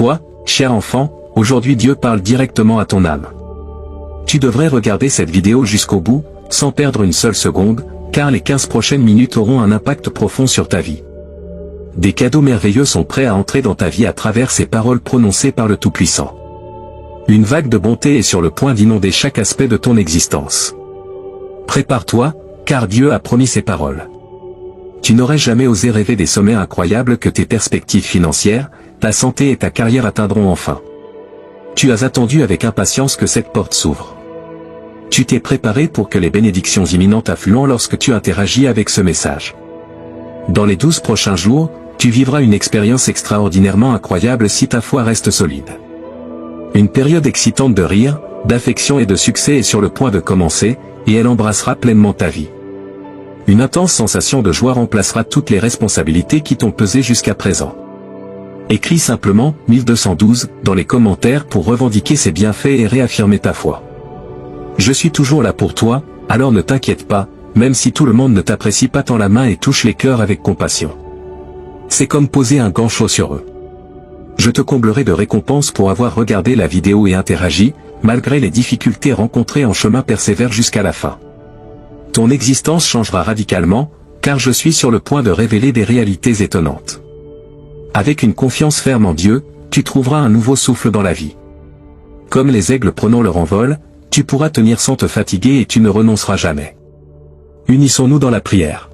toi, cher enfant, aujourd'hui Dieu parle directement à ton âme. Tu devrais regarder cette vidéo jusqu'au bout, sans perdre une seule seconde, car les 15 prochaines minutes auront un impact profond sur ta vie. Des cadeaux merveilleux sont prêts à entrer dans ta vie à travers ces paroles prononcées par le Tout-Puissant. Une vague de bonté est sur le point d'inonder chaque aspect de ton existence. Prépare-toi, car Dieu a promis ses paroles. Tu n'aurais jamais osé rêver des sommets incroyables que tes perspectives financières, ta santé et ta carrière atteindront enfin. Tu as attendu avec impatience que cette porte s'ouvre. Tu t'es préparé pour que les bénédictions imminentes affluent lorsque tu interagis avec ce message. Dans les 12 prochains jours, tu vivras une expérience extraordinairement incroyable si ta foi reste solide. Une période excitante de rire, d'affection et de succès est sur le point de commencer, et elle embrassera pleinement ta vie. Une intense sensation de joie remplacera toutes les responsabilités qui t'ont pesé jusqu'à présent. Écris simplement « 1212 » dans les commentaires pour revendiquer ces bienfaits et réaffirmer ta foi. Je suis toujours là pour toi, alors ne t'inquiète pas, même si tout le monde ne t'apprécie pas, tends la main et touche les cœurs avec compassion. C'est comme poser un gant chaud sur eux. Je te comblerai de récompenses pour avoir regardé la vidéo et interagi, malgré les difficultés rencontrées en chemin, persévère jusqu'à la fin. Ton existence changera radicalement, car je suis sur le point de révéler des réalités étonnantes. Avec une confiance ferme en Dieu, tu trouveras un nouveau souffle dans la vie. Comme les aigles prenant leur envol, tu pourras tenir sans te fatiguer et tu ne renonceras jamais. Unissons-nous dans la prière.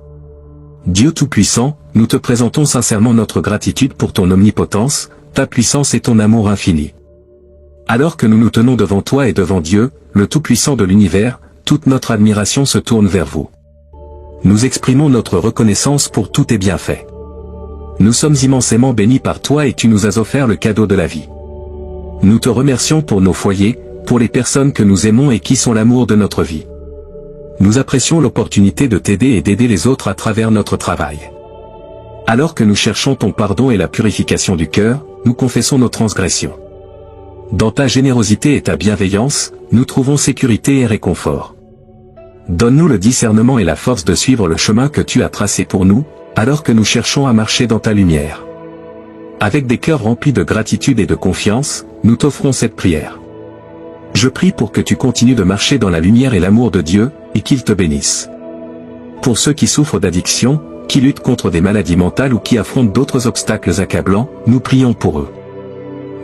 Dieu Tout-Puissant, nous te présentons sincèrement notre gratitude pour ton omnipotence, ta puissance et ton amour infini. Alors que nous nous tenons devant toi et devant Dieu, le Tout-Puissant de l'univers, toute notre admiration se tourne vers vous. Nous exprimons notre reconnaissance pour tous tes bienfaits. Nous sommes immensément bénis par toi et tu nous as offert le cadeau de la vie. Nous te remercions pour nos foyers, pour les personnes que nous aimons et qui sont l'amour de notre vie. Nous apprécions l'opportunité de t'aider et d'aider les autres à travers notre travail. Alors que nous cherchons ton pardon et la purification du cœur, nous confessons nos transgressions. Dans ta générosité et ta bienveillance, nous trouvons sécurité et réconfort. Donne-nous le discernement et la force de suivre le chemin que tu as tracé pour nous, alors que nous cherchons à marcher dans ta lumière. Avec des cœurs remplis de gratitude et de confiance, nous t'offrons cette prière. Je prie pour que tu continues de marcher dans la lumière et l'amour de Dieu, et qu'il te bénisse. Pour ceux qui souffrent d'addiction, qui luttent contre des maladies mentales ou qui affrontent d'autres obstacles accablants, nous prions pour eux.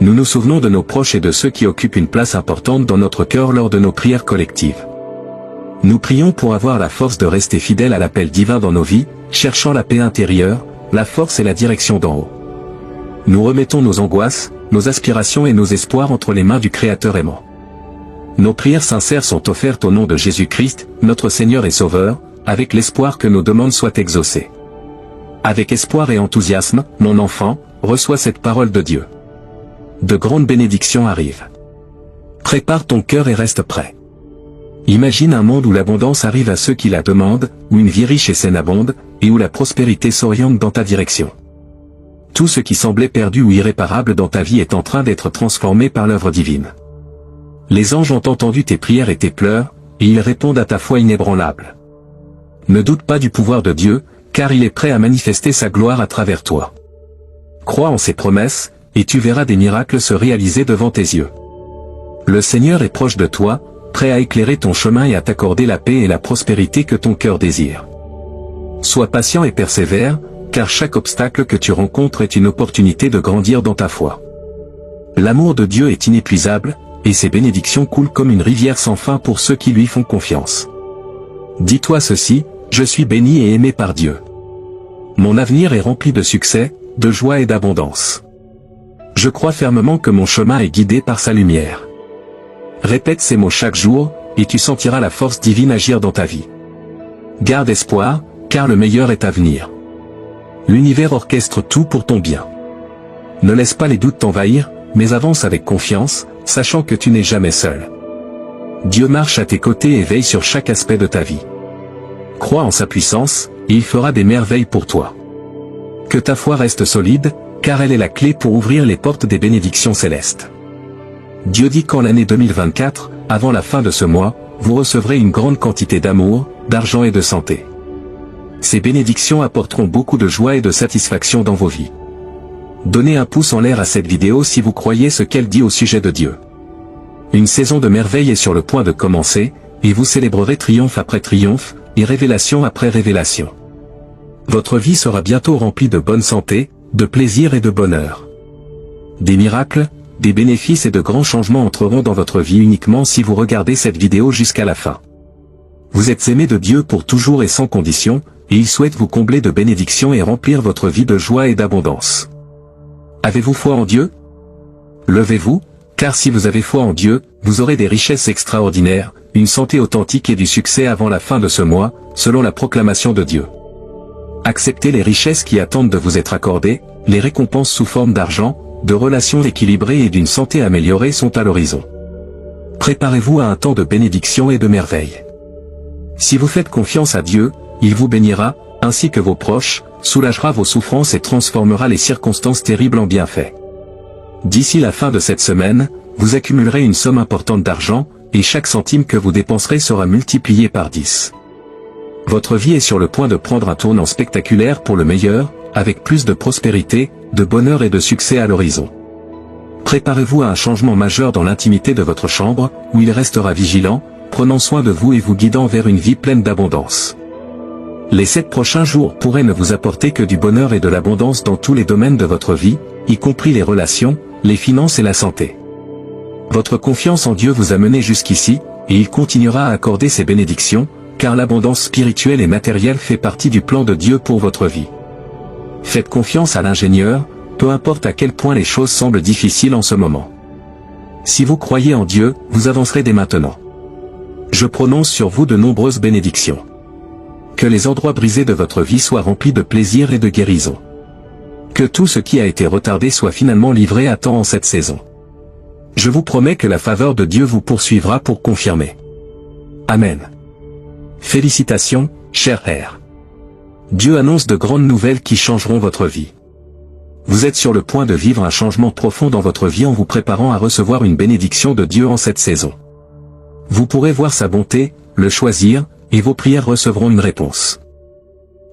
Nous nous souvenons de nos proches et de ceux qui occupent une place importante dans notre cœur lors de nos prières collectives. Nous prions pour avoir la force de rester fidèles à l'appel divin dans nos vies, cherchant la paix intérieure, la force et la direction d'en haut. Nous remettons nos angoisses, nos aspirations et nos espoirs entre les mains du Créateur aimant. Nos prières sincères sont offertes au nom de Jésus-Christ, notre Seigneur et Sauveur, avec l'espoir que nos demandes soient exaucées. Avec espoir et enthousiasme, mon enfant, reçois cette parole de Dieu. De grandes bénédictions arrivent. Prépare ton cœur et reste prêt. Imagine un monde où l'abondance arrive à ceux qui la demandent, où une vie riche et saine abonde, et où la prospérité s'oriente dans ta direction. Tout ce qui semblait perdu ou irréparable dans ta vie est en train d'être transformé par l'œuvre divine. Les anges ont entendu tes prières et tes pleurs, et ils répondent à ta foi inébranlable. Ne doute pas du pouvoir de Dieu, car il est prêt à manifester sa gloire à travers toi. Crois en ses promesses, et tu verras des miracles se réaliser devant tes yeux. Le Seigneur est proche de toi, prêt à éclairer ton chemin et à t'accorder la paix et la prospérité que ton cœur désire. Sois patient et persévère, car chaque obstacle que tu rencontres est une opportunité de grandir dans ta foi. L'amour de Dieu est inépuisable, et ses bénédictions coulent comme une rivière sans fin pour ceux qui lui font confiance. Dis-toi ceci, je suis béni et aimé par Dieu. Mon avenir est rempli de succès, de joie et d'abondance. Je crois fermement que mon chemin est guidé par sa lumière. Répète ces mots chaque jour, et tu sentiras la force divine agir dans ta vie. Garde espoir, car le meilleur est à venir. L'univers orchestre tout pour ton bien. Ne laisse pas les doutes t'envahir, mais avance avec confiance, sachant que tu n'es jamais seul. Dieu marche à tes côtés et veille sur chaque aspect de ta vie. Crois en sa puissance, et il fera des merveilles pour toi. Que ta foi reste solide, car elle est la clé pour ouvrir les portes des bénédictions célestes. Dieu dit qu'en l'année 2024, avant la fin de ce mois, vous recevrez une grande quantité d'amour, d'argent et de santé. Ces bénédictions apporteront beaucoup de joie et de satisfaction dans vos vies. Donnez un pouce en l'air à cette vidéo si vous croyez ce qu'elle dit au sujet de Dieu. Une saison de merveilles est sur le point de commencer, et vous célébrerez triomphe après triomphe, et révélation après révélation. Votre vie sera bientôt remplie de bonne santé, de plaisir et de bonheur. Des miracles, des bénéfices et de grands changements entreront dans votre vie uniquement si vous regardez cette vidéo jusqu'à la fin. Vous êtes aimé de Dieu pour toujours et sans condition, et il souhaite vous combler de bénédictions et remplir votre vie de joie et d'abondance. Avez-vous foi en Dieu? Levez-vous, car si vous avez foi en Dieu, vous aurez des richesses extraordinaires, une santé authentique et du succès avant la fin de ce mois, selon la proclamation de Dieu. Acceptez les richesses qui attendent de vous être accordées, les récompenses sous forme d'argent, de relations équilibrées et d'une santé améliorée sont à l'horizon. Préparez-vous à un temps de bénédiction et de merveille. Si vous faites confiance à Dieu, il vous bénira, ainsi que vos proches, soulagera vos souffrances et transformera les circonstances terribles en bienfaits. D'ici la fin de cette semaine, vous accumulerez une somme importante d'argent, et chaque centime que vous dépenserez sera multiplié par 10. Votre vie est sur le point de prendre un tournant spectaculaire pour le meilleur, avec plus de prospérité, de bonheur et de succès à l'horizon. Préparez-vous à un changement majeur dans l'intimité de votre chambre, où il restera vigilant, prenant soin de vous et vous guidant vers une vie pleine d'abondance. Les 7 prochains jours pourraient ne vous apporter que du bonheur et de l'abondance dans tous les domaines de votre vie, y compris les relations, les finances et la santé. Votre confiance en Dieu vous a mené jusqu'ici, et il continuera à accorder ses bénédictions, car l'abondance spirituelle et matérielle fait partie du plan de Dieu pour votre vie. Faites confiance à l'ingénieur, peu importe à quel point les choses semblent difficiles en ce moment. Si vous croyez en Dieu, vous avancerez dès maintenant. Je prononce sur vous de nombreuses bénédictions. Que les endroits brisés de votre vie soient remplis de plaisir et de guérison. Que tout ce qui a été retardé soit finalement livré à temps en cette saison. Je vous promets que la faveur de Dieu vous poursuivra pour confirmer. Amen. Félicitations, cher R. Dieu annonce de grandes nouvelles qui changeront votre vie. Vous êtes sur le point de vivre un changement profond dans votre vie en vous préparant à recevoir une bénédiction de Dieu en cette saison. Vous pourrez voir sa bonté, le choisir, et vos prières recevront une réponse.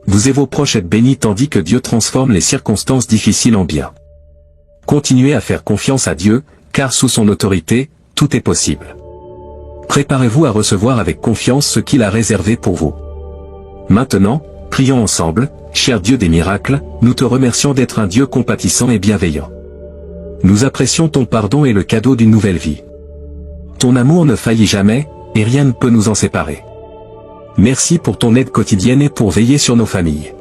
Vous et vos proches êtes bénis tandis que Dieu transforme les circonstances difficiles en bien. Continuez à faire confiance à Dieu, car sous son autorité, tout est possible. Préparez-vous à recevoir avec confiance ce qu'il a réservé pour vous. Maintenant, prions ensemble. Cher Dieu des miracles, nous te remercions d'être un Dieu compatissant et bienveillant. Nous apprécions ton pardon et le cadeau d'une nouvelle vie. Ton amour ne faillit jamais, et rien ne peut nous en séparer. Merci pour ton aide quotidienne et pour veiller sur nos familles.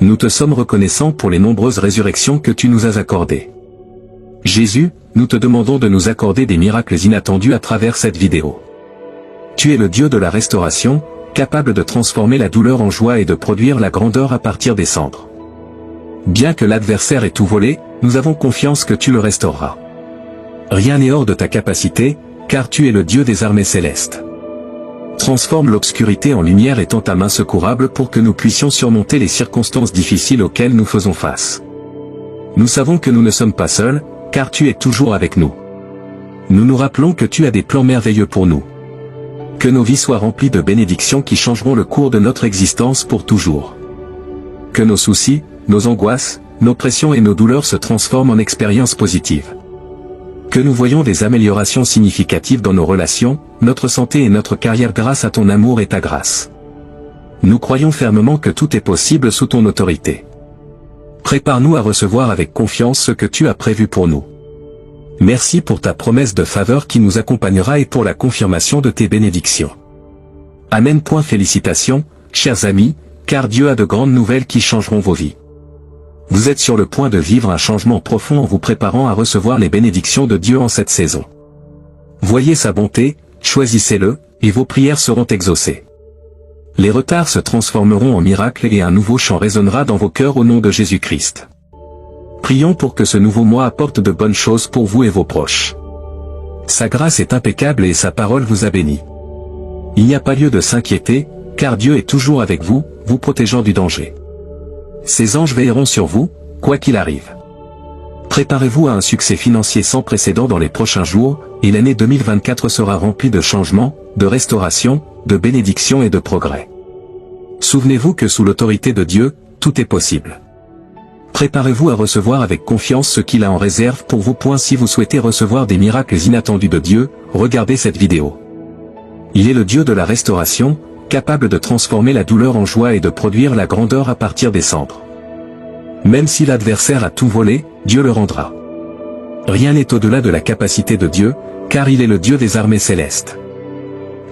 Nous te sommes reconnaissants pour les nombreuses résurrections que tu nous as accordées. Jésus, nous te demandons de nous accorder des miracles inattendus à travers cette vidéo. Tu es le Dieu de la restauration, capable de transformer la douleur en joie et de produire la grandeur à partir des cendres. Bien que l'adversaire ait tout volé, nous avons confiance que tu le restaureras. Rien n'est hors de ta capacité, car tu es le Dieu des armées célestes. Transforme l'obscurité en lumière et tends ta main secourable pour que nous puissions surmonter les circonstances difficiles auxquelles nous faisons face. Nous savons que nous ne sommes pas seuls, car tu es toujours avec nous. Nous nous rappelons que tu as des plans merveilleux pour nous. Que nos vies soient remplies de bénédictions qui changeront le cours de notre existence pour toujours. Que nos soucis, nos angoisses, nos pressions et nos douleurs se transforment en expériences positives. Que nous voyons des améliorations significatives dans nos relations, notre santé et notre carrière grâce à ton amour et ta grâce. Nous croyons fermement que tout est possible sous ton autorité. Prépare-nous à recevoir avec confiance ce que tu as prévu pour nous. Merci pour ta promesse de faveur qui nous accompagnera et pour la confirmation de tes bénédictions. Amen. Félicitations, chers amis, car Dieu a de grandes nouvelles qui changeront vos vies. Vous êtes sur le point de vivre un changement profond en vous préparant à recevoir les bénédictions de Dieu en cette saison. Voyez sa bonté, choisissez-le, et vos prières seront exaucées. Les retards se transformeront en miracles et un nouveau chant résonnera dans vos cœurs au nom de Jésus-Christ. Prions pour que ce nouveau mois apporte de bonnes choses pour vous et vos proches. Sa grâce est impeccable et sa parole vous a béni. Il n'y a pas lieu de s'inquiéter, car Dieu est toujours avec vous, vous protégeant du danger. Ses anges veilleront sur vous, quoi qu'il arrive. Préparez-vous à un succès financier sans précédent dans les prochains jours, et l'année 2024 sera remplie de changements, de restauration, de bénédictions et de progrès. Souvenez-vous que sous l'autorité de Dieu, tout est possible. Préparez-vous à recevoir avec confiance ce qu'il a en réserve pour vous. Si vous souhaitez recevoir des miracles inattendus de Dieu, regardez cette vidéo. Il est le Dieu de la restauration, capable de transformer la douleur en joie et de produire la grandeur à partir des cendres. Même si l'adversaire a tout volé, Dieu le rendra. Rien n'est au-delà de la capacité de Dieu, car il est le Dieu des armées célestes.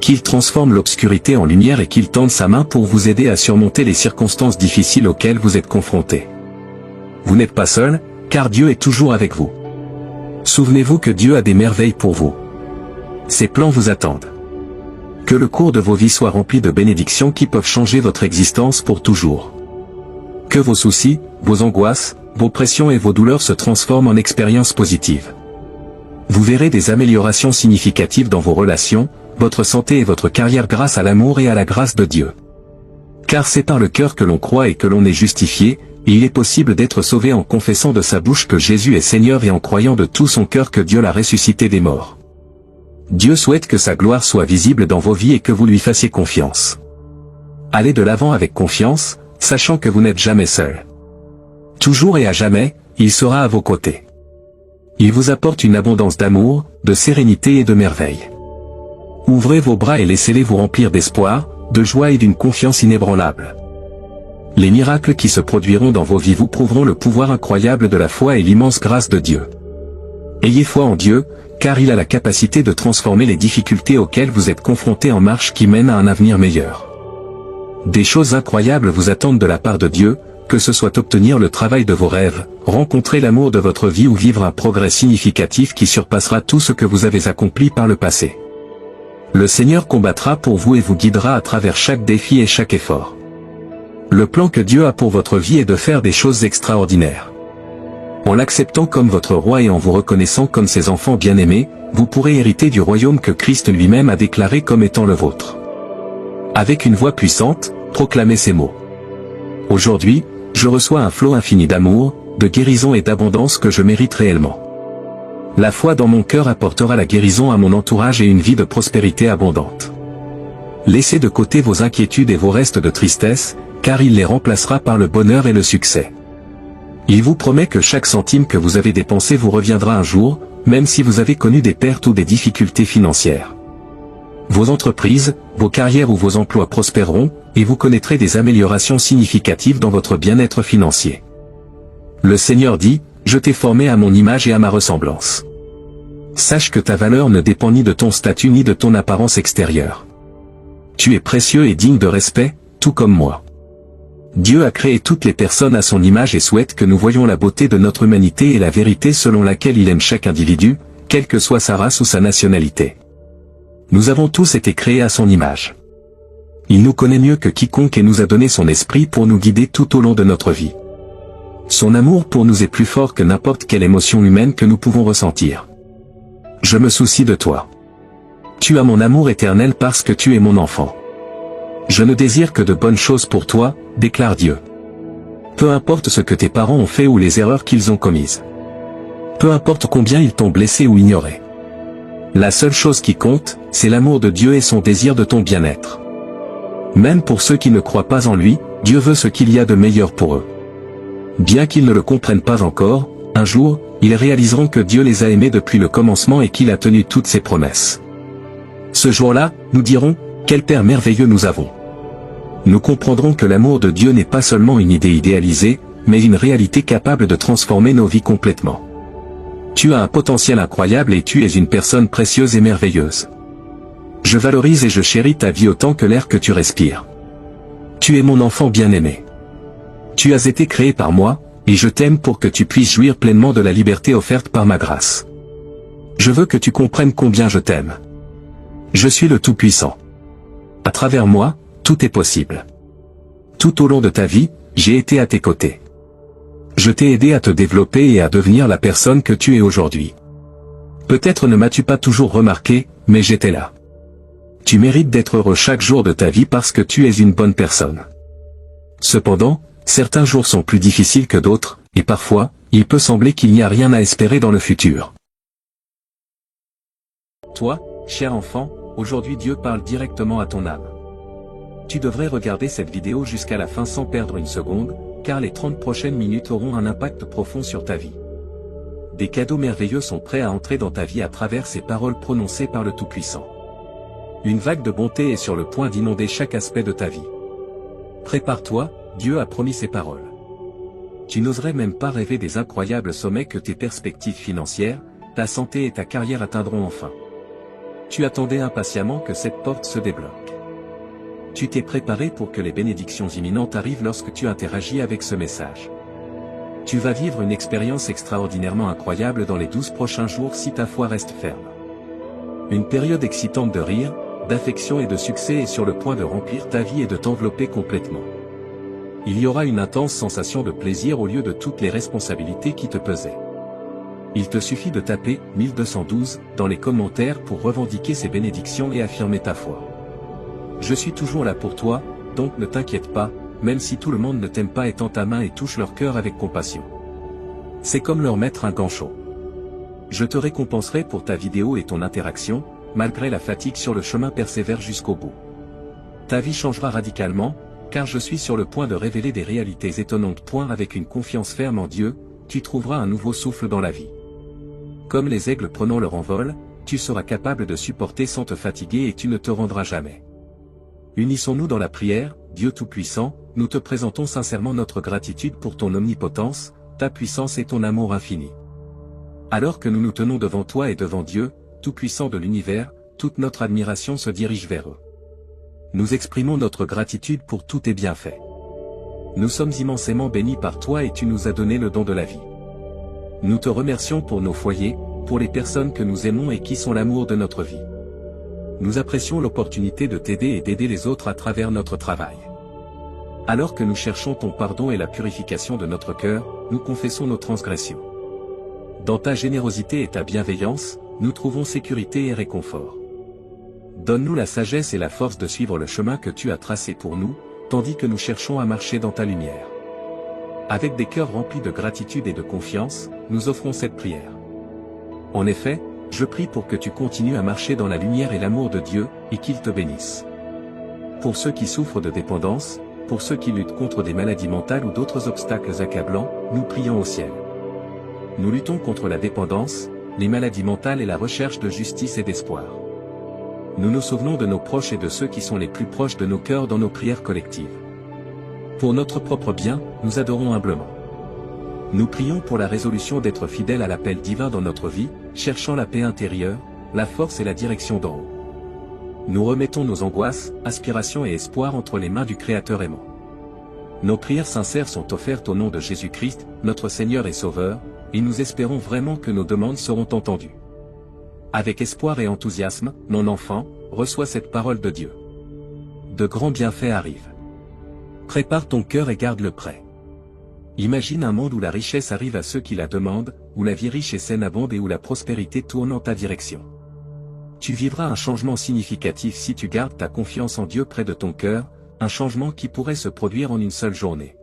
Qu'il transforme l'obscurité en lumière et qu'il tende sa main pour vous aider à surmonter les circonstances difficiles auxquelles vous êtes confrontés. Vous n'êtes pas seul, car Dieu est toujours avec vous. Souvenez-vous que Dieu a des merveilles pour vous. Ses plans vous attendent. Que le cours de vos vies soit rempli de bénédictions qui peuvent changer votre existence pour toujours. Que vos soucis, vos angoisses, vos pressions et vos douleurs se transforment en expériences positives. Vous verrez des améliorations significatives dans vos relations, votre santé et votre carrière grâce à l'amour et à la grâce de Dieu. Car c'est par le cœur que l'on croit et que l'on est justifié, et il est possible d'être sauvé en confessant de sa bouche que Jésus est Seigneur et en croyant de tout son cœur que Dieu l'a ressuscité des morts. Dieu souhaite que sa gloire soit visible dans vos vies et que vous lui fassiez confiance. Allez de l'avant avec confiance, sachant que vous n'êtes jamais seul. Toujours et à jamais, il sera à vos côtés. Il vous apporte une abondance d'amour, de sérénité et de merveille. Ouvrez vos bras et laissez-les vous remplir d'espoir, de joie et d'une confiance inébranlable. Les miracles qui se produiront dans vos vies vous prouveront le pouvoir incroyable de la foi et l'immense grâce de Dieu. Ayez foi en Dieu, car il a la capacité de transformer les difficultés auxquelles vous êtes confrontés en marche qui mènent à un avenir meilleur. Des choses incroyables vous attendent de la part de Dieu, que ce soit obtenir le travail de vos rêves, rencontrer l'amour de votre vie ou vivre un progrès significatif qui surpassera tout ce que vous avez accompli par le passé. Le Seigneur combattra pour vous et vous guidera à travers chaque défi et chaque effort. Le plan que Dieu a pour votre vie est de faire des choses extraordinaires. En l'acceptant comme votre roi et en vous reconnaissant comme ses enfants bien-aimés, vous pourrez hériter du royaume que Christ lui-même a déclaré comme étant le vôtre. Avec une voix puissante, proclamez ces mots. Aujourd'hui, je reçois un flot infini d'amour, de guérison et d'abondance que je mérite réellement. La foi dans mon cœur apportera la guérison à mon entourage et une vie de prospérité abondante. Laissez de côté vos inquiétudes et vos restes de tristesse, car il les remplacera par le bonheur et le succès. Il vous promet que chaque centime que vous avez dépensé vous reviendra un jour, même si vous avez connu des pertes ou des difficultés financières. Vos entreprises, vos carrières ou vos emplois prospéreront, et vous connaîtrez des améliorations significatives dans votre bien-être financier. Le Seigneur dit, « Je t'ai formé à mon image et à ma ressemblance. » Sache que ta valeur ne dépend ni de ton statut ni de ton apparence extérieure. Tu es précieux et digne de respect, tout comme moi. Dieu a créé toutes les personnes à son image et souhaite que nous voyions la beauté de notre humanité et la vérité selon laquelle il aime chaque individu, quelle que soit sa race ou sa nationalité. Nous avons tous été créés à son image. Il nous connaît mieux que quiconque et nous a donné son esprit pour nous guider tout au long de notre vie. Son amour pour nous est plus fort que n'importe quelle émotion humaine que nous pouvons ressentir. Je me soucie de toi. Tu as mon amour éternel parce que tu es mon enfant. Je ne désire que de bonnes choses pour toi, déclare Dieu. Peu importe ce que tes parents ont fait ou les erreurs qu'ils ont commises. Peu importe combien ils t'ont blessé ou ignoré. La seule chose qui compte, c'est l'amour de Dieu et son désir de ton bien-être. Même pour ceux qui ne croient pas en lui, Dieu veut ce qu'il y a de meilleur pour eux. Bien qu'ils ne le comprennent pas encore, un jour, ils réaliseront que Dieu les a aimés depuis le commencement et qu'il a tenu toutes ses promesses. Ce jour-là, nous dirons, quel Père merveilleux nous avons. Nous comprendrons que l'amour de Dieu n'est pas seulement une idée idéalisée, mais une réalité capable de transformer nos vies complètement. Tu as un potentiel incroyable et tu es une personne précieuse et merveilleuse. Je valorise et je chéris ta vie autant que l'air que tu respires. Tu es mon enfant bien-aimé. Tu as été créé par moi, et je t'aime pour que tu puisses jouir pleinement de la liberté offerte par ma grâce. Je veux que tu comprennes combien je t'aime. Je suis le Tout-Puissant. À travers moi, tout est possible. Tout au long de ta vie, j'ai été à tes côtés. Je t'ai aidé à te développer et à devenir la personne que tu es aujourd'hui. Peut-être ne m'as-tu pas toujours remarqué, mais j'étais là. Tu mérites d'être heureux chaque jour de ta vie parce que tu es une bonne personne. Cependant, certains jours sont plus difficiles que d'autres, et parfois, il peut sembler qu'il n'y a rien à espérer dans le futur. Toi, cher enfant, aujourd'hui Dieu parle directement à ton âme. Tu devrais regarder cette vidéo jusqu'à la fin sans perdre une seconde, car les 30 prochaines minutes auront un impact profond sur ta vie. Des cadeaux merveilleux sont prêts à entrer dans ta vie à travers ces paroles prononcées par le Tout-Puissant. Une vague de bonté est sur le point d'inonder chaque aspect de ta vie. Prépare-toi, Dieu a promis ces paroles. Tu n'oserais même pas rêver des incroyables sommets que tes perspectives financières, ta santé et ta carrière atteindront enfin. Tu attendais impatiemment que cette porte se débloque. Tu t'es préparé pour que les bénédictions imminentes arrivent lorsque tu interagis avec ce message. Tu vas vivre une expérience extraordinairement incroyable dans les 12 prochains jours si ta foi reste ferme. Une période excitante de rire, d'affection et de succès est sur le point de remplir ta vie et de t'envelopper complètement. Il y aura une intense sensation de plaisir au lieu de toutes les responsabilités qui te pesaient. Il te suffit de taper 1212 dans les commentaires pour revendiquer ces bénédictions et affirmer ta foi. Je suis toujours là pour toi, donc ne t'inquiète pas, même si tout le monde ne t'aime pas et tend ta main et touche leur cœur avec compassion. C'est comme leur mettre un gant chaud. Je te récompenserai pour ta vidéo et ton interaction, malgré la fatigue sur le chemin persévère jusqu'au bout. Ta vie changera radicalement, car je suis sur le point de révéler des réalités étonnantes. Avec une confiance ferme en Dieu, tu trouveras un nouveau souffle dans la vie. Comme les aigles prenant leur envol, tu seras capable de supporter sans te fatiguer et tu ne te rendras jamais. Unissons-nous dans la prière, Dieu Tout-Puissant, nous te présentons sincèrement notre gratitude pour ton omnipotence, ta puissance et ton amour infini. Alors que nous nous tenons devant toi et devant Dieu, Tout-Puissant de l'univers, toute notre admiration se dirige vers eux. Nous exprimons notre gratitude pour tous tes bienfaits. Nous sommes immensément bénis par toi et tu nous as donné le don de la vie. Nous te remercions pour nos foyers, pour les personnes que nous aimons et qui sont l'amour de notre vie. Nous apprécions l'opportunité de t'aider et d'aider les autres à travers notre travail. Alors que nous cherchons ton pardon et la purification de notre cœur, nous confessons nos transgressions. Dans ta générosité et ta bienveillance, nous trouvons sécurité et réconfort. Donne-nous la sagesse et la force de suivre le chemin que tu as tracé pour nous, tandis que nous cherchons à marcher dans ta lumière. Avec des cœurs remplis de gratitude et de confiance, nous offrons cette prière. En effet, je prie pour que tu continues à marcher dans la lumière et l'amour de Dieu, et qu'il te bénisse. Pour ceux qui souffrent de dépendance, pour ceux qui luttent contre des maladies mentales ou d'autres obstacles accablants, nous prions au ciel. Nous luttons contre la dépendance, les maladies mentales et la recherche de justice et d'espoir. Nous nous souvenons de nos proches et de ceux qui sont les plus proches de nos cœurs dans nos prières collectives. Pour notre propre bien, nous adorons humblement. Nous prions pour la résolution d'être fidèles à l'appel divin dans notre vie, cherchant la paix intérieure, la force et la direction d'en haut. Nous remettons nos angoisses, aspirations et espoirs entre les mains du Créateur aimant. Nos prières sincères sont offertes au nom de Jésus-Christ, notre Seigneur et Sauveur, et nous espérons vraiment que nos demandes seront entendues. Avec espoir et enthousiasme, mon enfant, reçois cette parole de Dieu. De grands bienfaits arrivent. Prépare ton cœur et garde-le prêt. Imagine un monde où la richesse arrive à ceux qui la demandent, où la vie riche et saine abonde et où la prospérité tourne en ta direction. Tu vivras un changement significatif si tu gardes ta confiance en Dieu près de ton cœur, un changement qui pourrait se produire en une seule journée.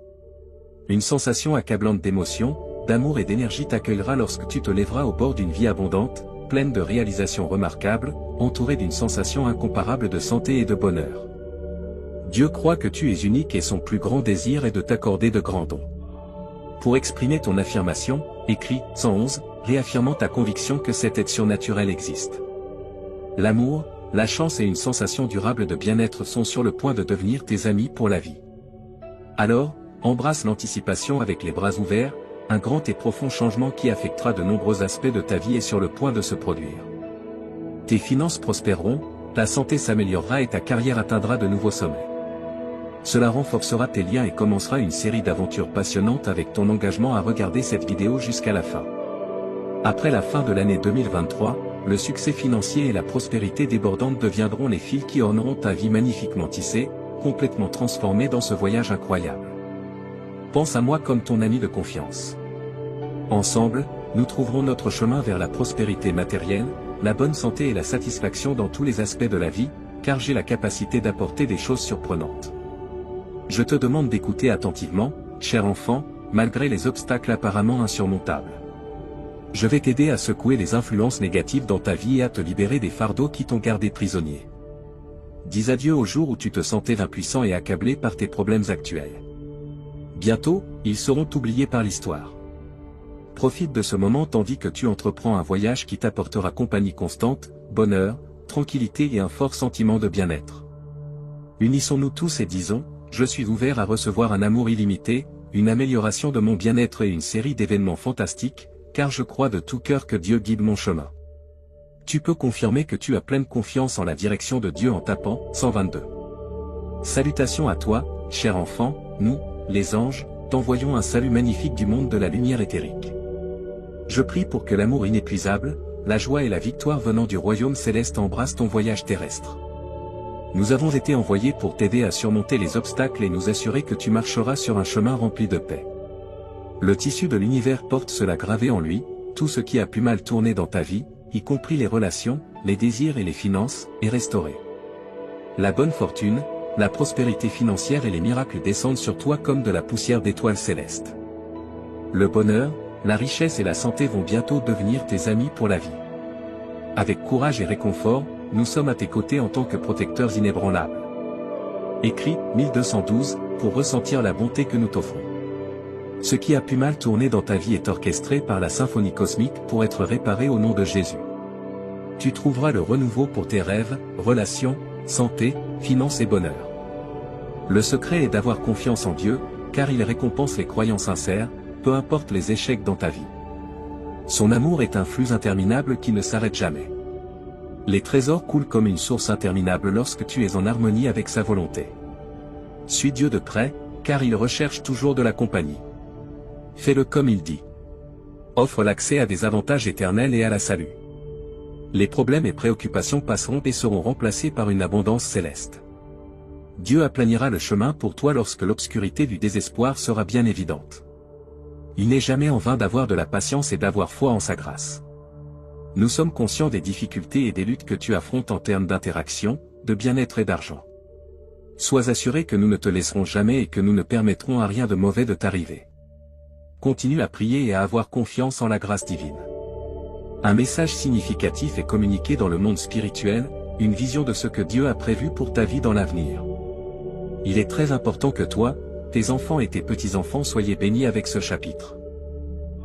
Une sensation accablante d'émotion, d'amour et d'énergie t'accueillera lorsque tu te lèveras au bord d'une vie abondante, pleine de réalisations remarquables, entourée d'une sensation incomparable de santé et de bonheur. Dieu croit que tu es unique et son plus grand désir est de t'accorder de grands dons. Pour exprimer ton affirmation, écris 111, réaffirmant ta conviction que cette aide surnaturelle existe. L'amour, la chance et une sensation durable de bien-être sont sur le point de devenir tes amis pour la vie. Alors, embrasse l'anticipation avec les bras ouverts, un grand et profond changement qui affectera de nombreux aspects de ta vie est sur le point de se produire. Tes finances prospéreront, ta santé s'améliorera et ta carrière atteindra de nouveaux sommets. Cela renforcera tes liens et commencera une série d'aventures passionnantes avec ton engagement à regarder cette vidéo jusqu'à la fin. Après la fin de l'année 2023, le succès financier et la prospérité débordante deviendront les fils qui orneront ta vie magnifiquement tissée, complètement transformée dans ce voyage incroyable. Pense à moi comme ton ami de confiance. Ensemble, nous trouverons notre chemin vers la prospérité matérielle, la bonne santé et la satisfaction dans tous les aspects de la vie, car j'ai la capacité d'apporter des choses surprenantes. Je te demande d'écouter attentivement, cher enfant, malgré les obstacles apparemment insurmontables. Je vais t'aider à secouer les influences négatives dans ta vie et à te libérer des fardeaux qui t'ont gardé prisonnier. Dis adieu au jour où tu te sentais impuissant et accablé par tes problèmes actuels. Bientôt, Ils seront oubliés par l'histoire. Profite de ce moment tandis que tu entreprends un voyage qui t'apportera compagnie constante, bonheur, tranquillité et un fort sentiment de bien-être. Unissons-nous tous et disons, je suis ouvert à recevoir un amour illimité, une amélioration de mon bien-être et une série d'événements fantastiques, car je crois de tout cœur que Dieu guide mon chemin. Tu peux confirmer que tu as pleine confiance en la direction de Dieu en tapant 122. Salutations à toi, cher enfant, nous, les anges, t'envoyons un salut magnifique du monde de la lumière éthérique. Je prie pour que l'amour inépuisable, la joie et la victoire venant du royaume céleste embrassent ton voyage terrestre. Nous avons été envoyés pour t'aider à surmonter les obstacles et nous assurer que tu marcheras sur un chemin rempli de paix. Le tissu de l'univers porte cela gravé en lui, tout ce qui a pu mal tourner dans ta vie, y compris les relations, les désirs et les finances, est restauré. La bonne fortune, la prospérité financière et les miracles descendent sur toi comme de la poussière d'étoiles célestes. Le bonheur, la richesse et la santé vont bientôt devenir tes amis pour la vie. Avec courage et réconfort, nous sommes à tes côtés en tant que protecteurs inébranlables. Écrit 1212 pour ressentir la bonté que nous t'offrons. Ce qui a pu mal tourner dans ta vie est orchestré par la symphonie cosmique pour être réparé au nom de Jésus. Tu trouveras le renouveau pour tes rêves, relations, santé, finances et bonheur. Le secret est d'avoir confiance en Dieu, car il récompense les croyants sincères, peu importe les échecs dans ta vie. Son amour est un flux interminable qui ne s'arrête jamais. Les trésors coulent comme une source interminable lorsque tu es en harmonie avec sa volonté. Suis Dieu de près, car il recherche toujours de la compagnie. Fais-le comme il dit. Offre l'accès à des avantages éternels et à la salut. Les problèmes et préoccupations passeront et seront remplacés par une abondance céleste. Dieu aplanira le chemin pour toi lorsque l'obscurité du désespoir sera bien évidente. Il n'est jamais en vain d'avoir de la patience et d'avoir foi en sa grâce. Nous sommes conscients des difficultés et des luttes que tu affrontes en termes d'interaction, de bien-être et d'argent. Sois assuré que nous ne te laisserons jamais et que nous ne permettrons à rien de mauvais de t'arriver. Continue à prier et à avoir confiance en la grâce divine. Un message significatif est communiqué dans le monde spirituel, une vision de ce que Dieu a prévu pour ta vie dans l'avenir. Il est très important que toi, tes enfants et tes petits-enfants soyez bénis avec ce chapitre.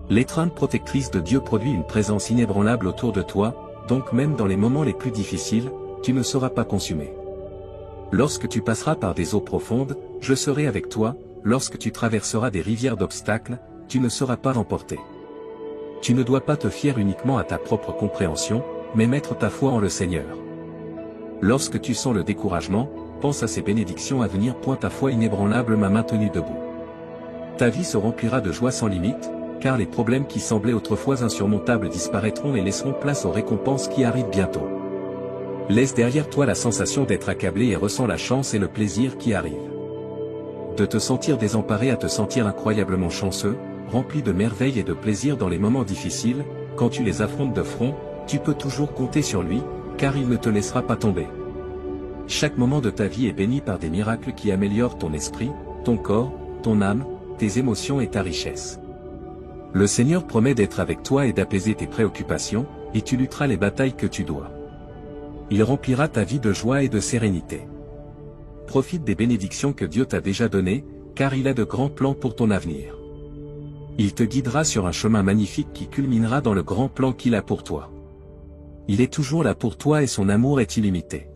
L'étreinte protectrice de Dieu produit une présence inébranlable autour de toi, donc même dans les moments les plus difficiles, tu ne seras pas consumé. Lorsque tu passeras par des eaux profondes, je serai avec toi, lorsque tu traverseras des rivières d'obstacles, tu ne seras pas emporté. Tu ne dois pas te fier uniquement à ta propre compréhension, mais mettre ta foi en le Seigneur. Lorsque tu sens le découragement, pense à ces bénédictions à venir. Ta foi inébranlable m'a maintenu debout. Ta vie se remplira de joie sans limite, car les problèmes qui semblaient autrefois insurmontables disparaîtront et laisseront place aux récompenses qui arrivent bientôt. Laisse derrière toi la sensation d'être accablé et ressens la chance et le plaisir qui arrivent. De te sentir désemparé à te sentir incroyablement chanceux, rempli de merveilles et de plaisir dans les moments difficiles, quand tu les affrontes de front, tu peux toujours compter sur lui, car il ne te laissera pas tomber. Chaque moment de ta vie est béni par des miracles qui améliorent ton esprit, ton corps, ton âme, tes émotions et ta richesse. Le Seigneur promet d'être avec toi et d'apaiser tes préoccupations, et tu lutteras les batailles que tu dois. Il remplira ta vie de joie et de sérénité. Profite des bénédictions que Dieu t'a déjà données, car il a de grands plans pour ton avenir. Il te guidera sur un chemin magnifique qui culminera dans le grand plan qu'il a pour toi. Il est toujours là pour toi et son amour est illimité.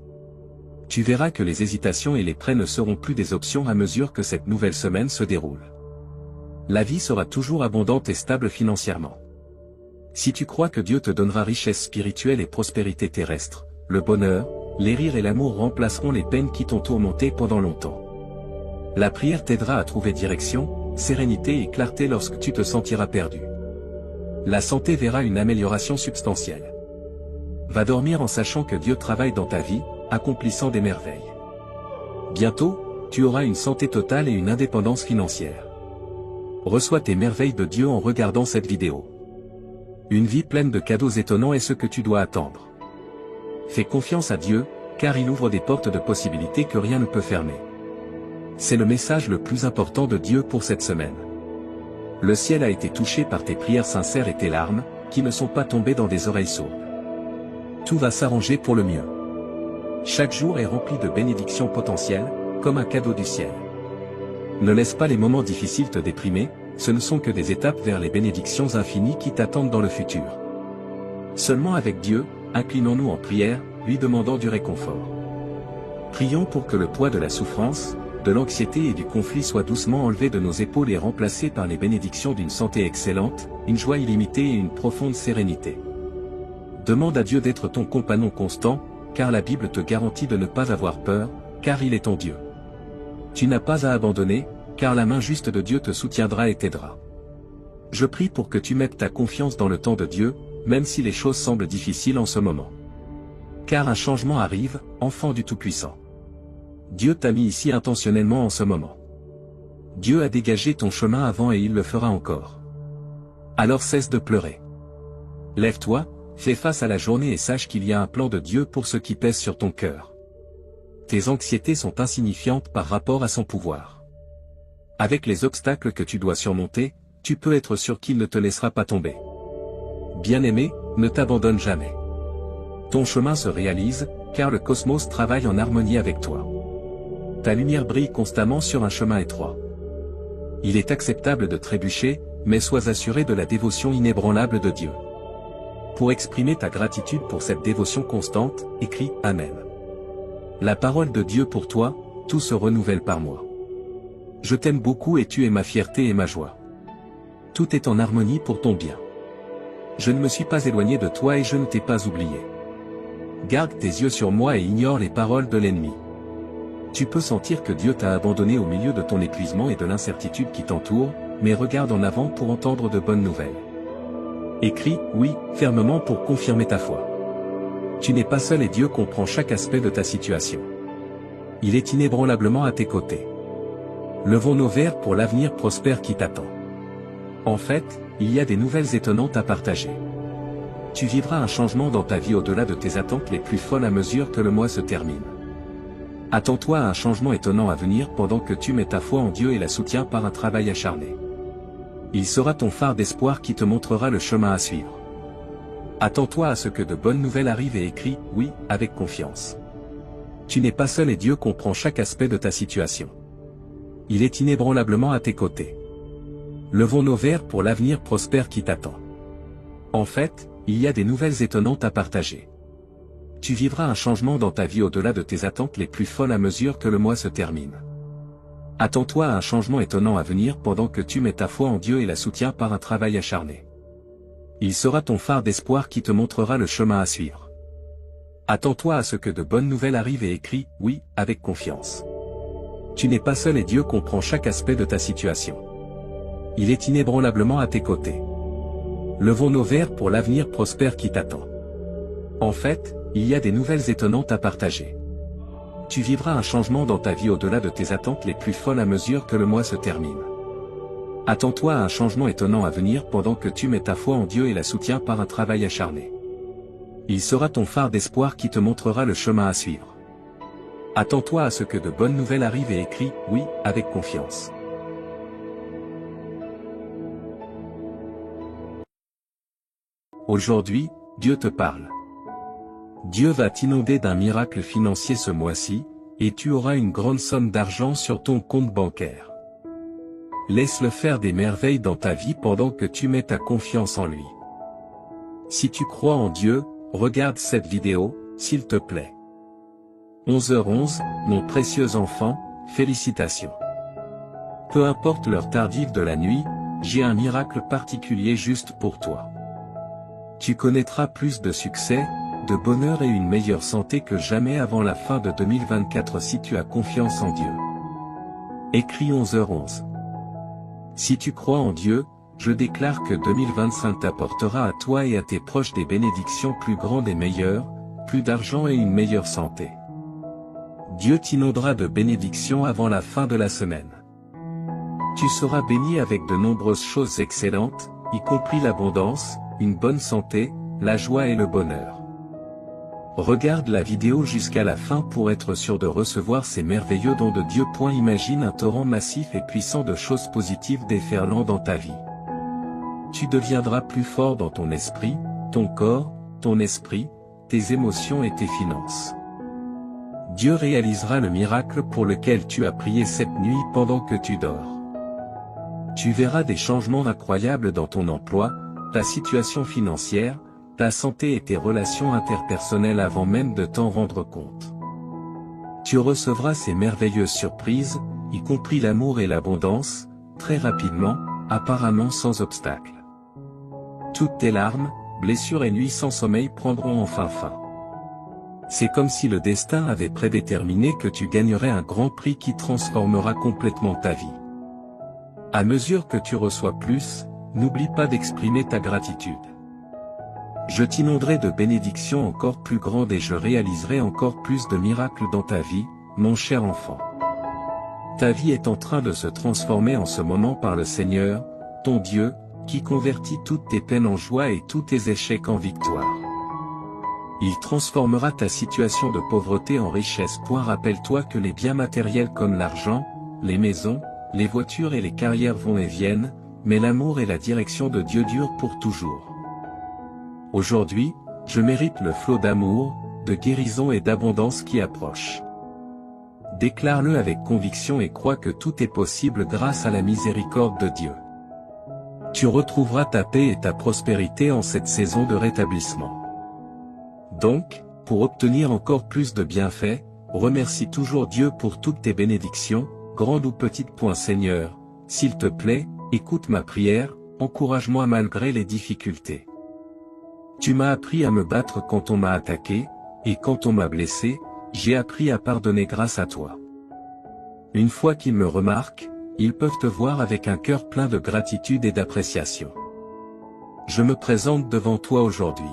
Tu verras que les hésitations et les prêts ne seront plus des options à mesure que cette nouvelle semaine se déroule. La vie sera toujours abondante et stable financièrement. Si tu crois que Dieu te donnera richesse spirituelle et prospérité terrestre, le bonheur, les rires et l'amour remplaceront les peines qui t'ont tourmenté pendant longtemps. La prière t'aidera à trouver direction, sérénité et clarté lorsque tu te sentiras perdu. La santé verra une amélioration substantielle. Va dormir en sachant que Dieu travaille dans ta vie, accomplissant des merveilles. Bientôt, tu auras une santé totale et une indépendance financière. Reçois tes merveilles de Dieu en regardant cette vidéo. Une vie pleine de cadeaux étonnants est ce que tu dois attendre. Fais confiance à Dieu, car il ouvre des portes de possibilités que rien ne peut fermer. C'est le message le plus important de Dieu pour cette semaine. Le ciel a été touché par tes prières sincères et tes larmes, qui ne sont pas tombées dans des oreilles sourdes. Tout va s'arranger pour le mieux. Chaque jour est rempli de bénédictions potentielles, comme un cadeau du ciel. Ne laisse pas les moments difficiles te déprimer, ce ne sont que des étapes vers les bénédictions infinies qui t'attendent dans le futur. Seulement avec Dieu, inclinons-nous en prière, lui demandant du réconfort. Prions pour que le poids de la souffrance, de l'anxiété et du conflit soit doucement enlevé de nos épaules et remplacé par les bénédictions d'une santé excellente, une joie illimitée et une profonde sérénité. Demande à Dieu d'être ton compagnon constant, car la Bible te garantit de ne pas avoir peur, car il est ton Dieu. Tu n'as pas à abandonner, car la main juste de Dieu te soutiendra et t'aidera. Je prie pour que tu mettes ta confiance dans le temps de Dieu, même si les choses semblent difficiles en ce moment. Car un changement arrive, enfant du Tout-Puissant. Dieu t'a mis ici intentionnellement en ce moment. Dieu a dégagé ton chemin avant et il le fera encore. Alors cesse de pleurer. Lève-toi, fais face à la journée et sache qu'il y a un plan de Dieu pour ce qui pèse sur ton cœur. Tes anxiétés sont insignifiantes par rapport à son pouvoir. Avec les obstacles que tu dois surmonter, tu peux être sûr qu'il ne te laissera pas tomber. Bien-aimé, ne t'abandonne jamais. Ton chemin se réalise, car le cosmos travaille en harmonie avec toi. Ta lumière brille constamment sur un chemin étroit. Il est acceptable de trébucher, mais sois assuré de la dévotion inébranlable de Dieu. Pour exprimer ta gratitude pour cette dévotion constante, écris « Amen ». La parole de Dieu pour toi, tout se renouvelle par moi. Je t'aime beaucoup et tu es ma fierté et ma joie. Tout est en harmonie pour ton bien. Je ne me suis pas éloigné de toi et je ne t'ai pas oublié. Garde tes yeux sur moi et ignore les paroles de l'ennemi. Tu peux sentir que Dieu t'a abandonné au milieu de ton épuisement et de l'incertitude qui t'entoure, mais regarde en avant pour entendre de bonnes nouvelles. Écris « Oui » fermement pour confirmer ta foi. Tu n'es pas seul et Dieu comprend chaque aspect de ta situation. Il est inébranlablement à tes côtés. Levons nos verres pour l'avenir prospère qui t'attend. En fait, il y a des nouvelles étonnantes à partager. Tu vivras un changement dans ta vie au-delà de tes attentes les plus folles à mesure que le mois se termine. Attends-toi à un changement étonnant à venir pendant que tu mets ta foi en Dieu et la soutiens par un travail acharné. Il sera ton phare d'espoir qui te montrera le chemin à suivre. Attends-toi à ce que de bonnes nouvelles arrivent et écris « Oui » avec confiance. Tu n'es pas seul et Dieu comprend chaque aspect de ta situation. Il est inébranlablement à tes côtés. Levons nos verres pour l'avenir prospère qui t'attend. En fait, il y a des nouvelles étonnantes à partager. Tu vivras un changement dans ta vie au-delà de tes attentes les plus folles à mesure que le mois se termine. Attends-toi à un changement étonnant à venir pendant que tu mets ta foi en Dieu et la soutiens par un travail acharné. Il sera ton phare d'espoir qui te montrera le chemin à suivre. Attends-toi à ce que de bonnes nouvelles arrivent et écris « Oui » avec confiance. Tu n'es pas seul et Dieu comprend chaque aspect de ta situation. Il est inébranlablement à tes côtés. Levons nos verres pour l'avenir prospère qui t'attend. En fait, il y a des nouvelles étonnantes à partager. Tu vivras un changement dans ta vie au-delà de tes attentes les plus folles à mesure que le mois se termine. Attends-toi à un changement étonnant à venir pendant que tu mets ta foi en Dieu et la soutiens par un travail acharné. Il sera ton phare d'espoir qui te montrera le chemin à suivre. Attends-toi à ce que de bonnes nouvelles arrivent et écris « Oui » avec confiance. Aujourd'hui, Dieu te parle. Dieu va t'inonder d'un miracle financier ce mois-ci, et tu auras une grande somme d'argent sur ton compte bancaire. Laisse-le faire des merveilles dans ta vie pendant que tu mets ta confiance en lui. Si tu crois en Dieu, regarde cette vidéo, s'il te plaît. 11h11, mon précieux enfant, félicitations. Peu importe l'heure tardive de la nuit, j'ai un miracle particulier juste pour toi. Tu connaîtras plus de succès, de bonheur et une meilleure santé que jamais avant la fin de 2024 si tu as confiance en Dieu. Écris 11h11. Si tu crois en Dieu, je déclare que 2025 t'apportera à toi et à tes proches des bénédictions plus grandes et meilleures, plus d'argent et une meilleure santé. Dieu t'inondera de bénédictions avant la fin de la semaine. Tu seras béni avec de nombreuses choses excellentes, y compris l'abondance, une bonne santé, la joie et le bonheur. Regarde la vidéo jusqu'à la fin pour être sûr de recevoir ces merveilleux dons de Dieu. Imagine un torrent massif et puissant de choses positives déferlant dans ta vie. Tu deviendras plus fort dans ton esprit, ton corps, ton esprit, tes émotions et tes finances. Dieu réalisera le miracle pour lequel tu as prié cette nuit pendant que tu dors. Tu verras des changements incroyables dans ton emploi, ta situation financière, ta santé et tes relations interpersonnelles avant même de t'en rendre compte. Tu recevras ces merveilleuses surprises, y compris l'amour et l'abondance, très rapidement, apparemment sans obstacle. Toutes tes larmes, blessures et nuits sans sommeil prendront enfin fin. C'est comme si le destin avait prédéterminé que tu gagnerais un grand prix qui transformera complètement ta vie. À mesure que tu reçois plus, n'oublie pas d'exprimer ta gratitude. Je t'inonderai de bénédictions encore plus grandes et je réaliserai encore plus de miracles dans ta vie, mon cher enfant. Ta vie est en train de se transformer en ce moment par le Seigneur, ton Dieu, qui convertit toutes tes peines en joie et tous tes échecs en victoire. Il transformera ta situation de pauvreté en richesse. Rappelle-toi que les biens matériels comme l'argent, les maisons, les voitures et les carrières vont et viennent, mais l'amour et la direction de Dieu durent pour toujours. Aujourd'hui, je mérite le flot d'amour, de guérison et d'abondance qui approche. Déclare-le avec conviction et crois que tout est possible grâce à la miséricorde de Dieu. Tu retrouveras ta paix et ta prospérité en cette saison de rétablissement. Donc, pour obtenir encore plus de bienfaits, remercie toujours Dieu pour toutes tes bénédictions, grandes ou petites. Seigneur, s'il te plaît, écoute ma prière, encourage-moi malgré les difficultés. Tu m'as appris à me battre quand on m'a attaqué, et quand on m'a blessé, j'ai appris à pardonner grâce à toi. Une fois qu'ils me remarquent, ils peuvent te voir avec un cœur plein de gratitude et d'appréciation. Je me présente devant toi aujourd'hui.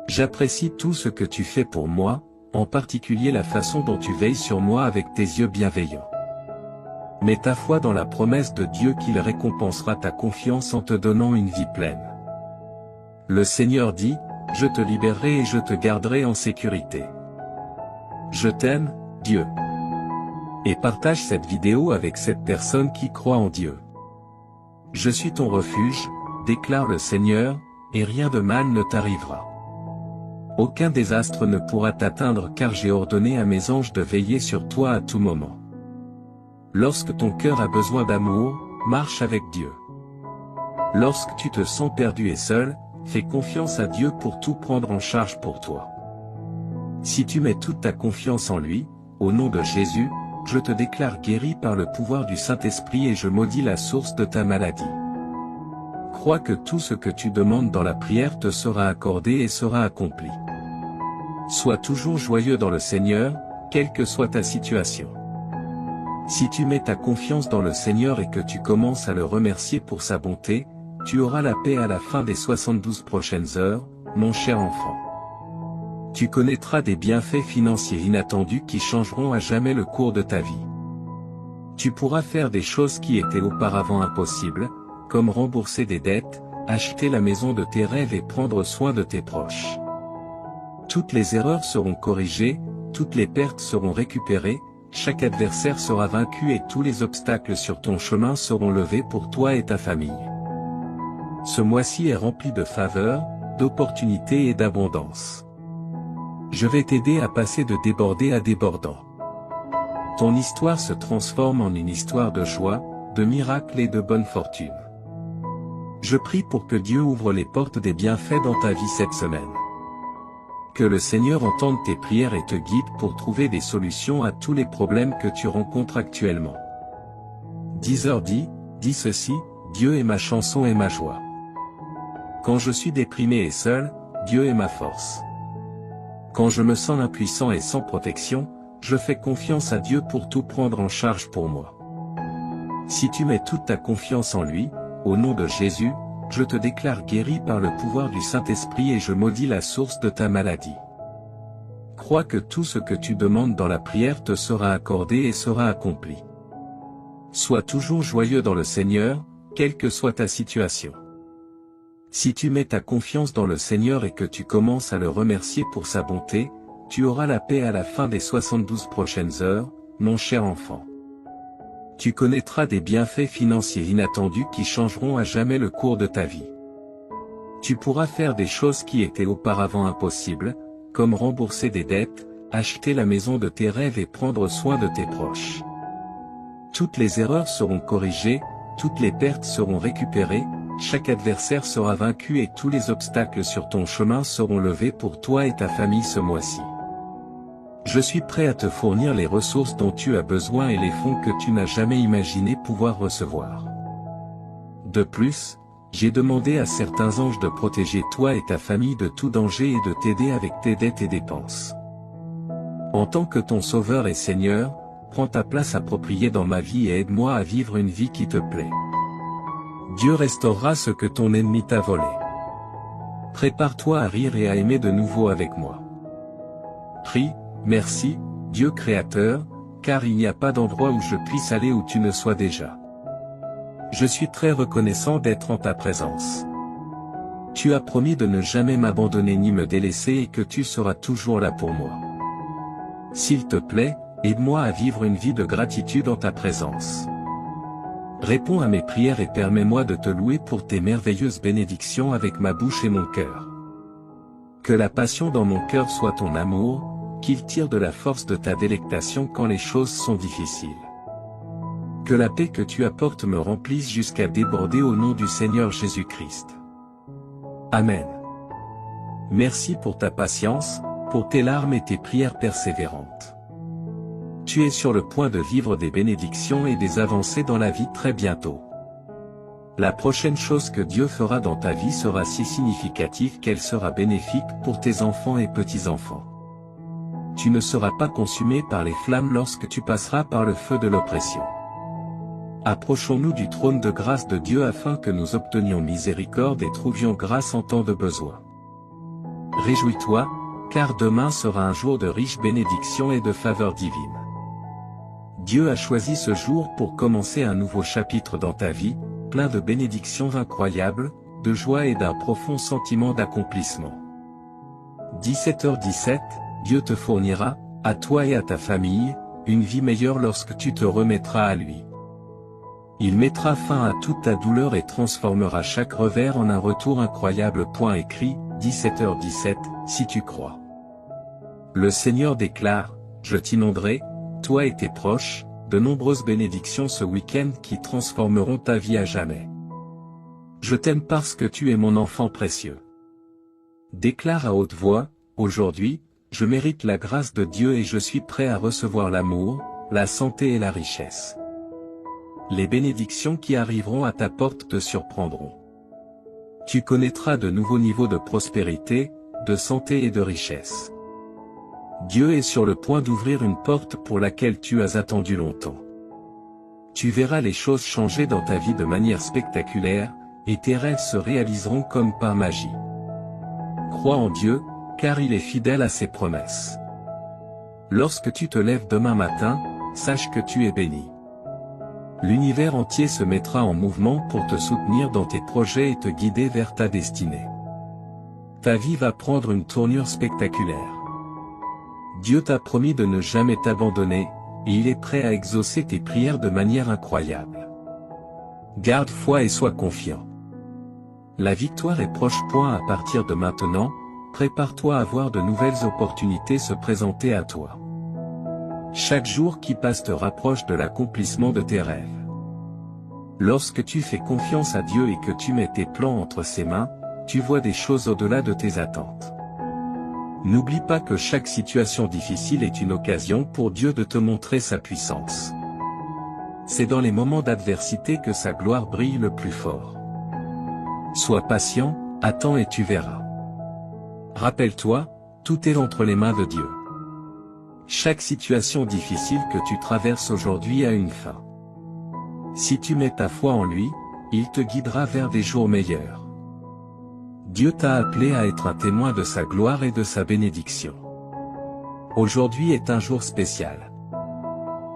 J'apprécie tout ce que tu fais pour moi, en particulier la façon dont tu veilles sur moi avec tes yeux bienveillants. Mets ta foi dans la promesse de Dieu qu'il récompensera ta confiance en te donnant une vie pleine. Le Seigneur dit, « Je te libérerai et je te garderai en sécurité. » Je t'aime, Dieu. Et partage cette vidéo avec cette personne qui croit en Dieu. Je suis ton refuge, déclare le Seigneur, et rien de mal ne t'arrivera. Aucun désastre ne pourra t'atteindre car j'ai ordonné à mes anges de veiller sur toi à tout moment. Lorsque ton cœur a besoin d'amour, marche avec Dieu. Lorsque tu te sens perdu et seul, fais confiance à Dieu pour tout prendre en charge pour toi. Si tu mets toute ta confiance en lui, au nom de Jésus, je te déclare guéri par le pouvoir du Saint-Esprit et je maudis la source de ta maladie. Crois que tout ce que tu demandes dans la prière te sera accordé et sera accompli. Sois toujours joyeux dans le Seigneur, quelle que soit ta situation. Si tu mets ta confiance dans le Seigneur et que tu commences à le remercier pour sa bonté, tu auras la paix à la fin des 72 prochaines heures, mon cher enfant. Tu connaîtras des bienfaits financiers inattendus qui changeront à jamais le cours de ta vie. Tu pourras faire des choses qui étaient auparavant impossibles, comme rembourser des dettes, acheter la maison de tes rêves et prendre soin de tes proches. Toutes les erreurs seront corrigées, toutes les pertes seront récupérées, chaque adversaire sera vaincu et tous les obstacles sur ton chemin seront levés pour toi et ta famille. Ce mois-ci est rempli de faveurs, d'opportunités et d'abondance. Je vais t'aider à passer de débordé à débordant. Ton histoire se transforme en une histoire de joie, de miracles et de bonne fortune. Je prie pour que Dieu ouvre les portes des bienfaits dans ta vie cette semaine. Que le Seigneur entende tes prières et te guide pour trouver des solutions à tous les problèmes que tu rencontres actuellement. 10h dit ceci, Dieu est ma chanson et ma joie. Quand je suis déprimé et seul, Dieu est ma force. Quand je me sens impuissant et sans protection, je fais confiance à Dieu pour tout prendre en charge pour moi. Si tu mets toute ta confiance en lui, au nom de Jésus, je te déclare guéri par le pouvoir du Saint-Esprit et je maudis la source de ta maladie. Crois que tout ce que tu demandes dans la prière te sera accordé et sera accompli. Sois toujours joyeux dans le Seigneur, quelle que soit ta situation. Si tu mets ta confiance dans le Seigneur et que tu commences à le remercier pour sa bonté, tu auras la paix à la fin des 72 prochaines heures, mon cher enfant. Tu connaîtras des bienfaits financiers inattendus qui changeront à jamais le cours de ta vie. Tu pourras faire des choses qui étaient auparavant impossibles, comme rembourser des dettes, acheter la maison de tes rêves et prendre soin de tes proches. Toutes les erreurs seront corrigées, toutes les pertes seront récupérées, chaque adversaire sera vaincu et tous les obstacles sur ton chemin seront levés pour toi et ta famille ce mois-ci. Je suis prêt à te fournir les ressources dont tu as besoin et les fonds que tu n'as jamais imaginé pouvoir recevoir. De plus, j'ai demandé à certains anges de protéger toi et ta famille de tout danger et de t'aider avec tes dettes et dépenses. En tant que ton Sauveur et Seigneur, prends ta place appropriée dans ma vie et aide-moi à vivre une vie qui te plaît. Dieu restaurera ce que ton ennemi t'a volé. Prépare-toi à rire et à aimer de nouveau avec moi. Prie, merci, Dieu Créateur, car il n'y a pas d'endroit où je puisse aller où tu ne sois déjà. Je suis très reconnaissant d'être en ta présence. Tu as promis de ne jamais m'abandonner ni me délaisser et que tu seras toujours là pour moi. S'il te plaît, aide-moi à vivre une vie de gratitude en ta présence. Réponds à mes prières et permets-moi de te louer pour tes merveilleuses bénédictions avec ma bouche et mon cœur. Que la passion dans mon cœur soit ton amour, qu'il tire de la force de ta délectation quand les choses sont difficiles. Que la paix que tu apportes me remplisse jusqu'à déborder au nom du Seigneur Jésus-Christ. Amen. Merci pour ta patience, pour tes larmes et tes prières persévérantes. Tu es sur le point de vivre des bénédictions et des avancées dans la vie très bientôt. La prochaine chose que Dieu fera dans ta vie sera si significative qu'elle sera bénéfique pour tes enfants et petits-enfants. Tu ne seras pas consumé par les flammes lorsque tu passeras par le feu de l'oppression. Approchons-nous du trône de grâce de Dieu afin que nous obtenions miséricorde et trouvions grâce en temps de besoin. Réjouis-toi, car demain sera un jour de riches bénédictions et de faveurs divines. Dieu a choisi ce jour pour commencer un nouveau chapitre dans ta vie, plein de bénédictions incroyables, de joie et d'un profond sentiment d'accomplissement. 17h17, Dieu te fournira, à toi et à ta famille, une vie meilleure lorsque tu te remettras à lui. Il mettra fin à toute ta douleur et transformera chaque revers en un retour incroyable. Écrit, 17h17, si tu crois. Le Seigneur déclare, je t'inonderai, toi et tes proches, de nombreuses bénédictions ce week-end qui transformeront ta vie à jamais. Je t'aime parce que tu es mon enfant précieux. Déclare à haute voix, aujourd'hui, je mérite la grâce de Dieu et je suis prêt à recevoir l'amour, la santé et la richesse. Les bénédictions qui arriveront à ta porte te surprendront. Tu connaîtras de nouveaux niveaux de prospérité, de santé et de richesse. Dieu est sur le point d'ouvrir une porte pour laquelle tu as attendu longtemps. Tu verras les choses changer dans ta vie de manière spectaculaire, et tes rêves se réaliseront comme par magie. Crois en Dieu, car il est fidèle à ses promesses. Lorsque tu te lèves demain matin, sache que tu es béni. L'univers entier se mettra en mouvement pour te soutenir dans tes projets et te guider vers ta destinée. Ta vie va prendre une tournure spectaculaire. Dieu t'a promis de ne jamais t'abandonner, et il est prêt à exaucer tes prières de manière incroyable. Garde foi et sois confiant. La victoire est proche. À partir de maintenant, prépare-toi à voir de nouvelles opportunités se présenter à toi. Chaque jour qui passe te rapproche de l'accomplissement de tes rêves. Lorsque tu fais confiance à Dieu et que tu mets tes plans entre ses mains, tu vois des choses au-delà de tes attentes. N'oublie pas que chaque situation difficile est une occasion pour Dieu de te montrer sa puissance. C'est dans les moments d'adversité que sa gloire brille le plus fort. Sois patient, attends et tu verras. Rappelle-toi, tout est entre les mains de Dieu. Chaque situation difficile que tu traverses aujourd'hui a une fin. Si tu mets ta foi en lui, il te guidera vers des jours meilleurs. Dieu t'a appelé à être un témoin de sa gloire et de sa bénédiction. Aujourd'hui est un jour spécial.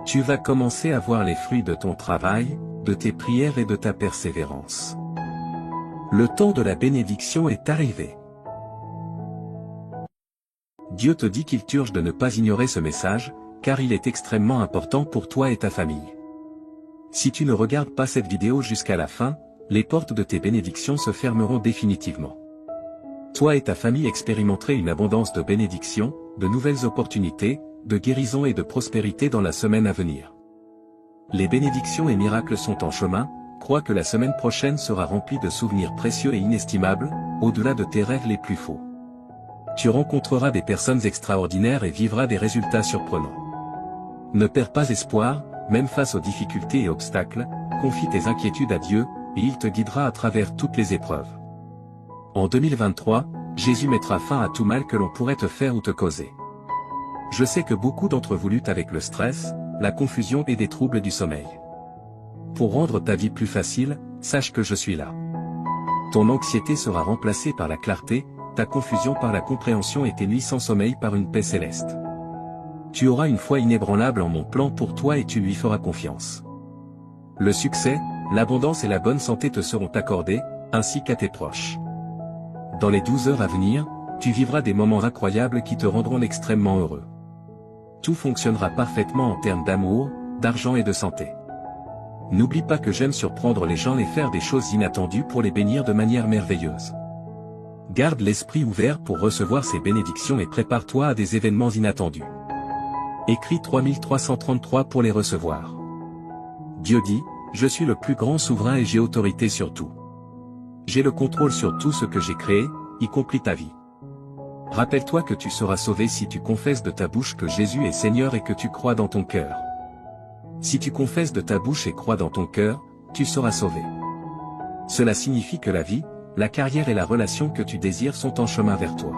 Tu vas commencer à voir les fruits de ton travail, de tes prières et de ta persévérance. Le temps de la bénédiction est arrivé. Dieu te dit qu'il t'urge de ne pas ignorer ce message, car il est extrêmement important pour toi et ta famille. Si tu ne regardes pas cette vidéo jusqu'à la fin, les portes de tes bénédictions se fermeront définitivement. Toi et ta famille expérimenterez une abondance de bénédictions, de nouvelles opportunités, de guérison et de prospérité dans la semaine à venir. Les bénédictions et miracles sont en chemin, crois que la semaine prochaine sera remplie de souvenirs précieux et inestimables, au-delà de tes rêves les plus faux. Tu rencontreras des personnes extraordinaires et vivras des résultats surprenants. Ne perds pas espoir, même face aux difficultés et obstacles, confie tes inquiétudes à Dieu, et il te guidera à travers toutes les épreuves. En 2023, Jésus mettra fin à tout mal que l'on pourrait te faire ou te causer. Je sais que beaucoup d'entre vous luttent avec le stress, la confusion et des troubles du sommeil. Pour rendre ta vie plus facile, sache que je suis là. Ton anxiété sera remplacée par la clarté, ta confusion par la compréhension et tes nuits sans sommeil par une paix céleste. Tu auras une foi inébranlable en mon plan pour toi et tu lui feras confiance. Le succès, l'abondance et la bonne santé te seront accordés, ainsi qu'à tes proches. Dans les 12 heures à venir, tu vivras des moments incroyables qui te rendront extrêmement heureux. Tout fonctionnera parfaitement en termes d'amour, d'argent et de santé. N'oublie pas que j'aime surprendre les gens et faire des choses inattendues pour les bénir de manière merveilleuse. Garde l'esprit ouvert pour recevoir ces bénédictions et prépare-toi à des événements inattendus. Écris 3333 pour les recevoir. Dieu dit, je suis le plus grand souverain et j'ai autorité sur tout. J'ai le contrôle sur tout ce que j'ai créé, y compris ta vie. Rappelle-toi que tu seras sauvé si tu confesses de ta bouche que Jésus est Seigneur et que tu crois dans ton cœur. Si tu confesses de ta bouche et crois dans ton cœur, tu seras sauvé. Cela signifie que la vie, la carrière et la relation que tu désires sont en chemin vers toi.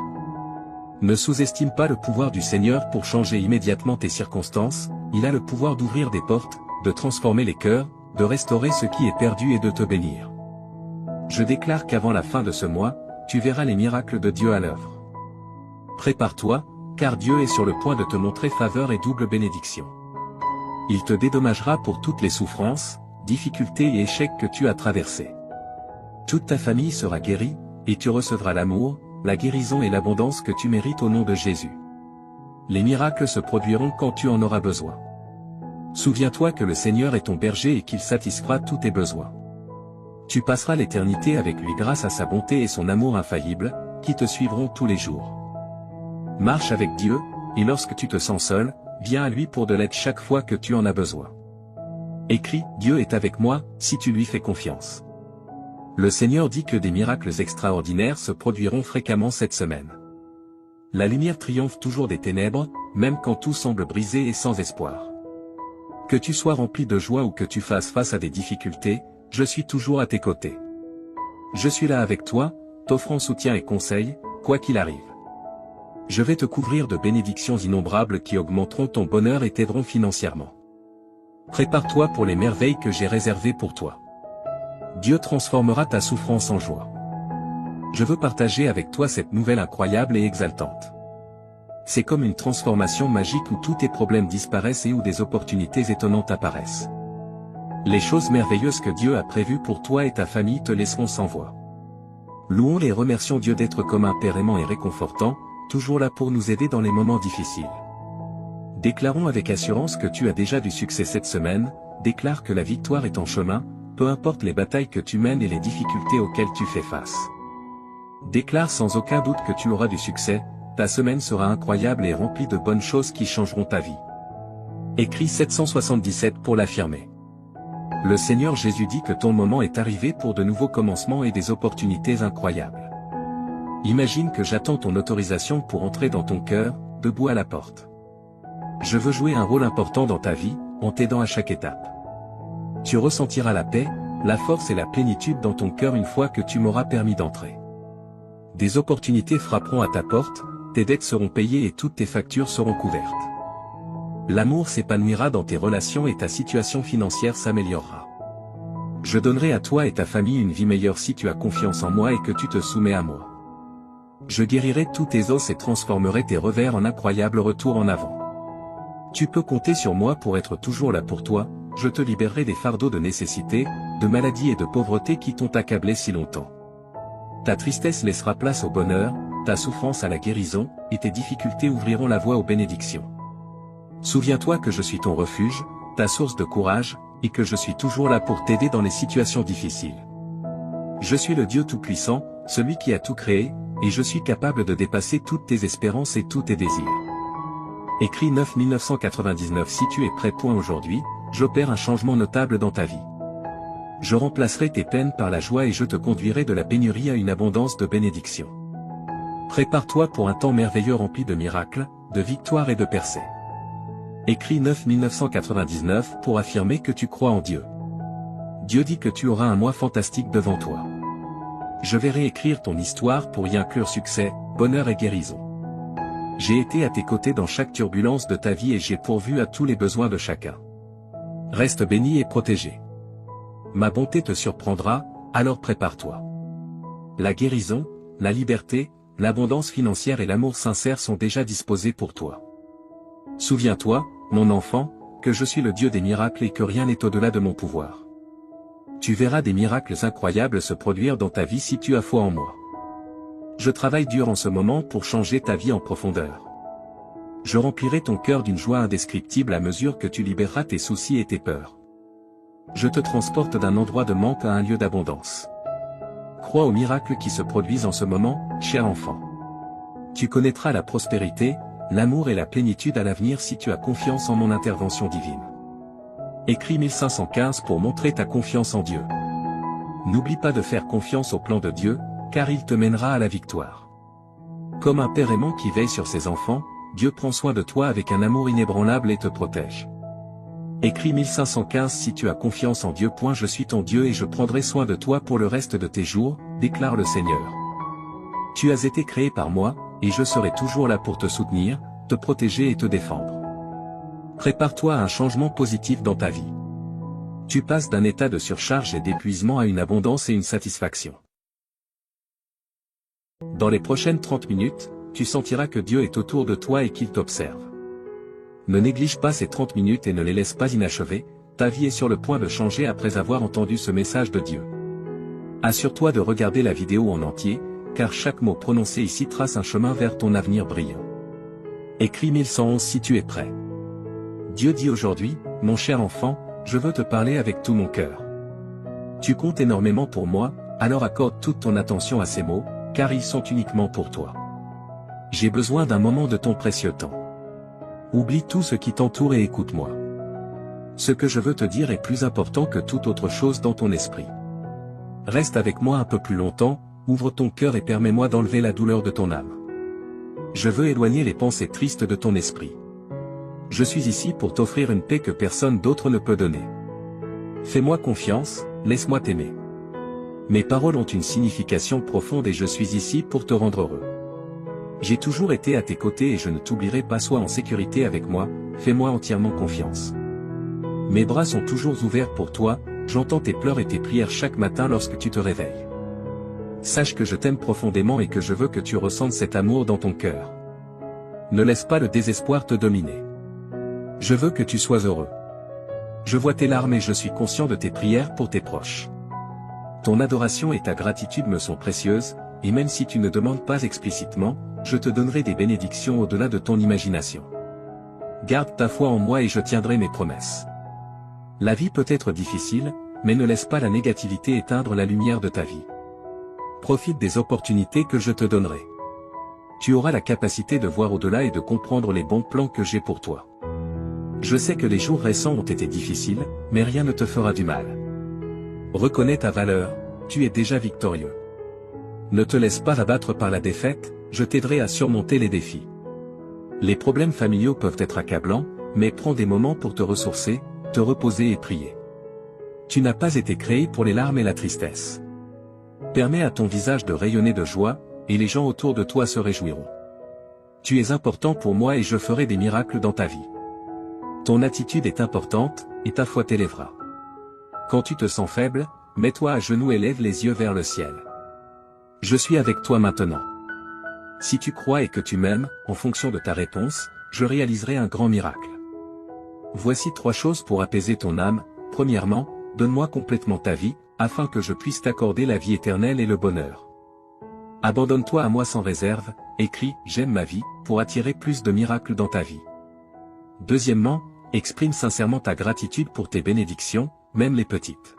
Ne sous-estime pas le pouvoir du Seigneur pour changer immédiatement tes circonstances, il a le pouvoir d'ouvrir des portes, de transformer les cœurs, de restaurer ce qui est perdu et de te bénir. Je déclare qu'avant la fin de ce mois, tu verras les miracles de Dieu à l'œuvre. Prépare-toi, car Dieu est sur le point de te montrer faveur et double bénédiction. Il te dédommagera pour toutes les souffrances, difficultés et échecs que tu as traversés. Toute ta famille sera guérie, et tu recevras l'amour, la guérison et l'abondance que tu mérites au nom de Jésus. Les miracles se produiront quand tu en auras besoin. Souviens-toi que le Seigneur est ton berger et qu'il satisfera tous tes besoins. Tu passeras l'éternité avec lui grâce à sa bonté et son amour infaillible, qui te suivront tous les jours. Marche avec Dieu, et lorsque tu te sens seul, viens à lui pour de l'aide chaque fois que tu en as besoin. Écris, Dieu est avec moi, si tu lui fais confiance. Le Seigneur dit que des miracles extraordinaires se produiront fréquemment cette semaine. La lumière triomphe toujours des ténèbres, même quand tout semble brisé et sans espoir. Que tu sois rempli de joie ou que tu fasses face à des difficultés, je suis toujours à tes côtés. Je suis là avec toi, t'offrant soutien et conseil, quoi qu'il arrive. Je vais te couvrir de bénédictions innombrables qui augmenteront ton bonheur et t'aideront financièrement. Prépare-toi pour les merveilles que j'ai réservées pour toi. Dieu transformera ta souffrance en joie. Je veux partager avec toi cette nouvelle incroyable et exaltante. C'est comme une transformation magique où tous tes problèmes disparaissent et où des opportunités étonnantes apparaissent. Les choses merveilleuses que Dieu a prévues pour toi et ta famille te laisseront sans voix. Louons et remercions Dieu d'être comme un Père aimant et réconfortant, toujours là pour nous aider dans les moments difficiles. Déclarons avec assurance que tu as déjà du succès cette semaine, déclare que la victoire est en chemin, peu importe les batailles que tu mènes et les difficultés auxquelles tu fais face. Déclare sans aucun doute que tu auras du succès, ta semaine sera incroyable et remplie de bonnes choses qui changeront ta vie. Écris 777 pour l'affirmer. Le Seigneur Jésus dit que ton moment est arrivé pour de nouveaux commencements et des opportunités incroyables. Imagine que j'attends ton autorisation pour entrer dans ton cœur, debout à la porte. Je veux jouer un rôle important dans ta vie, en t'aidant à chaque étape. Tu ressentiras la paix, la force et la plénitude dans ton cœur une fois que tu m'auras permis d'entrer. Des opportunités frapperont à ta porte, tes dettes seront payées et toutes tes factures seront couvertes. L'amour s'épanouira dans tes relations et ta situation financière s'améliorera. Je donnerai à toi et ta famille une vie meilleure si tu as confiance en moi et que tu te soumets à moi. Je guérirai tous tes os et transformerai tes revers en incroyables retours en avant. Tu peux compter sur moi pour être toujours là pour toi, je te libérerai des fardeaux de nécessité, de maladie et de pauvreté qui t'ont accablé si longtemps. Ta tristesse laissera place au bonheur, ta souffrance à la guérison, et tes difficultés ouvriront la voie aux bénédictions. Souviens-toi que je suis ton refuge, ta source de courage, et que je suis toujours là pour t'aider dans les situations difficiles. Je suis le Dieu Tout-Puissant, celui qui a tout créé, et je suis capable de dépasser toutes tes espérances et tous tes désirs. Écrit 9-1999. Si tu es prêt. Aujourd'hui, j'opère un changement notable dans ta vie. Je remplacerai tes peines par la joie et je te conduirai de la pénurie à une abondance de bénédictions. Prépare-toi pour un temps merveilleux rempli de miracles, de victoires et de percées. Écrit 9-1999 pour affirmer que tu crois en Dieu. Dieu dit que tu auras un mois fantastique devant toi. Je vais réécrire ton histoire pour y inclure succès, bonheur et guérison. J'ai été à tes côtés dans chaque turbulence de ta vie et j'ai pourvu à tous les besoins de chacun. Reste béni et protégé. Ma bonté te surprendra, alors prépare-toi. La guérison, la liberté, l'abondance financière et l'amour sincère sont déjà disposés pour toi. Souviens-toi, mon enfant, que je suis le Dieu des miracles et que rien n'est au-delà de mon pouvoir. Tu verras des miracles incroyables se produire dans ta vie si tu as foi en moi. Je travaille dur en ce moment pour changer ta vie en profondeur. Je remplirai ton cœur d'une joie indescriptible à mesure que tu libéreras tes soucis et tes peurs. Je te transporte d'un endroit de manque à un lieu d'abondance. Crois aux miracles qui se produisent en ce moment, cher enfant. Tu connaîtras la prospérité, l'amour et la plénitude à l'avenir si tu as confiance en mon intervention divine. Écris 1515 pour montrer ta confiance en Dieu. N'oublie pas de faire confiance au plan de Dieu, car il te mènera à la victoire. Comme un père aimant qui veille sur ses enfants, Dieu prend soin de toi avec un amour inébranlable et te protège. Écris 1515 si tu as confiance en Dieu. Je suis ton Dieu et je prendrai soin de toi pour le reste de tes jours, déclare le Seigneur. Tu as été créé par moi, et je serai toujours là pour te soutenir, te protéger et te défendre. Prépare-toi à un changement positif dans ta vie. Tu passes d'un état de surcharge et d'épuisement à une abondance et une satisfaction. Dans les prochaines 30 minutes, tu sentiras que Dieu est autour de toi et qu'il t'observe. Ne néglige pas ces 30 minutes et ne les laisse pas inachevées, ta vie est sur le point de changer après avoir entendu ce message de Dieu. Assure-toi de regarder la vidéo en entier, car chaque mot prononcé ici trace un chemin vers ton avenir brillant. Écris 1111 si tu es prêt. Dieu dit aujourd'hui, mon cher enfant, je veux te parler avec tout mon cœur. Tu comptes énormément pour moi, alors accorde toute ton attention à ces mots, car ils sont uniquement pour toi. J'ai besoin d'un moment de ton précieux temps. Oublie tout ce qui t'entoure et écoute-moi. Ce que je veux te dire est plus important que toute autre chose dans ton esprit. Reste avec moi un peu plus longtemps, ouvre ton cœur et permets-moi d'enlever la douleur de ton âme. Je veux éloigner les pensées tristes de ton esprit. Je suis ici pour t'offrir une paix que personne d'autre ne peut donner. Fais-moi confiance, laisse-moi t'aimer. Mes paroles ont une signification profonde et je suis ici pour te rendre heureux. J'ai toujours été à tes côtés et je ne t'oublierai pas. Sois en sécurité avec moi, fais-moi entièrement confiance. Mes bras sont toujours ouverts pour toi, j'entends tes pleurs et tes prières chaque matin lorsque tu te réveilles. Sache que je t'aime profondément et que je veux que tu ressentes cet amour dans ton cœur. Ne laisse pas le désespoir te dominer. Je veux que tu sois heureux. Je vois tes larmes et je suis conscient de tes prières pour tes proches. Ton adoration et ta gratitude me sont précieuses, et même si tu ne demandes pas explicitement, je te donnerai des bénédictions au-delà de ton imagination. Garde ta foi en moi et je tiendrai mes promesses. La vie peut être difficile, mais ne laisse pas la négativité éteindre la lumière de ta vie. Profite des opportunités que je te donnerai. Tu auras la capacité de voir au-delà et de comprendre les bons plans que j'ai pour toi. Je sais que les jours récents ont été difficiles, mais rien ne te fera du mal. Reconnais ta valeur, tu es déjà victorieux. Ne te laisse pas abattre par la défaite, je t'aiderai à surmonter les défis. Les problèmes familiaux peuvent être accablants, mais prends des moments pour te ressourcer, te reposer et prier. Tu n'as pas été créé pour les larmes et la tristesse. Permets à ton visage de rayonner de joie, et les gens autour de toi se réjouiront. Tu es important pour moi et je ferai des miracles dans ta vie. Ton attitude est importante, et ta foi t'élèvera. Quand tu te sens faible, mets-toi à genoux et lève les yeux vers le ciel. Je suis avec toi maintenant. Si tu crois et que tu m'aimes, en fonction de ta réponse, je réaliserai un grand miracle. Voici 3 choses pour apaiser ton âme. Premièrement, donne-moi complètement ta vie, afin que je puisse t'accorder la vie éternelle et le bonheur. Abandonne-toi à moi sans réserve, écris « J'aime ma vie » pour attirer plus de miracles dans ta vie. Deuxièmement, exprime sincèrement ta gratitude pour tes bénédictions, même les petites.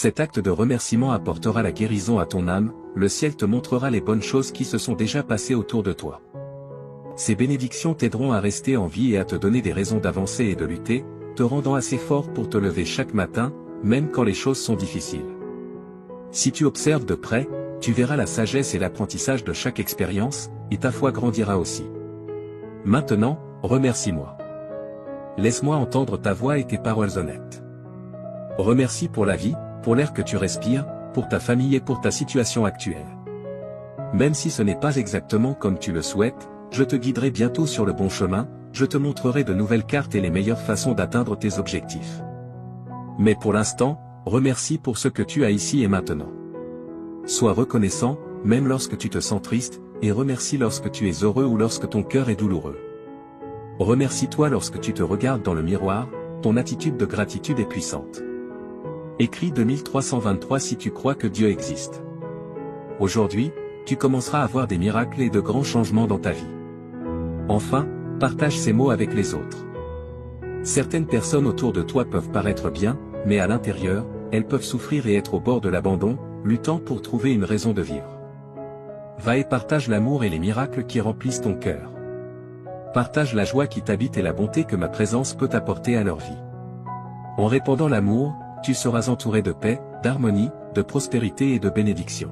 Cet acte de remerciement apportera la guérison à ton âme, le ciel te montrera les bonnes choses qui se sont déjà passées autour de toi. Ces bénédictions t'aideront à rester en vie et à te donner des raisons d'avancer et de lutter, te rendant assez fort pour te lever chaque matin, même quand les choses sont difficiles. Si tu observes de près, tu verras la sagesse et l'apprentissage de chaque expérience, et ta foi grandira aussi. Maintenant, remercie-moi. Laisse-moi entendre ta voix et tes paroles honnêtes. Remercie pour la vie, pour l'air que tu respires, pour ta famille et pour ta situation actuelle. Même si ce n'est pas exactement comme tu le souhaites, je te guiderai bientôt sur le bon chemin, je te montrerai de nouvelles cartes et les meilleures façons d'atteindre tes objectifs. Mais pour l'instant, remercie pour ce que tu as ici et maintenant. Sois reconnaissant, même lorsque tu te sens triste, et remercie lorsque tu es heureux ou lorsque ton cœur est douloureux. Remercie-toi lorsque tu te regardes dans le miroir, ton attitude de gratitude est puissante. Écris 2323 si tu crois que Dieu existe. Aujourd'hui, tu commenceras à voir des miracles et de grands changements dans ta vie. Enfin, partage ces mots avec les autres. Certaines personnes autour de toi peuvent paraître bien, mais à l'intérieur, elles peuvent souffrir et être au bord de l'abandon, luttant pour trouver une raison de vivre. Va et partage l'amour et les miracles qui remplissent ton cœur. Partage la joie qui t'habite et la bonté que ma présence peut apporter à leur vie. En répandant l'amour, tu seras entouré de paix, d'harmonie, de prospérité et de bénédiction.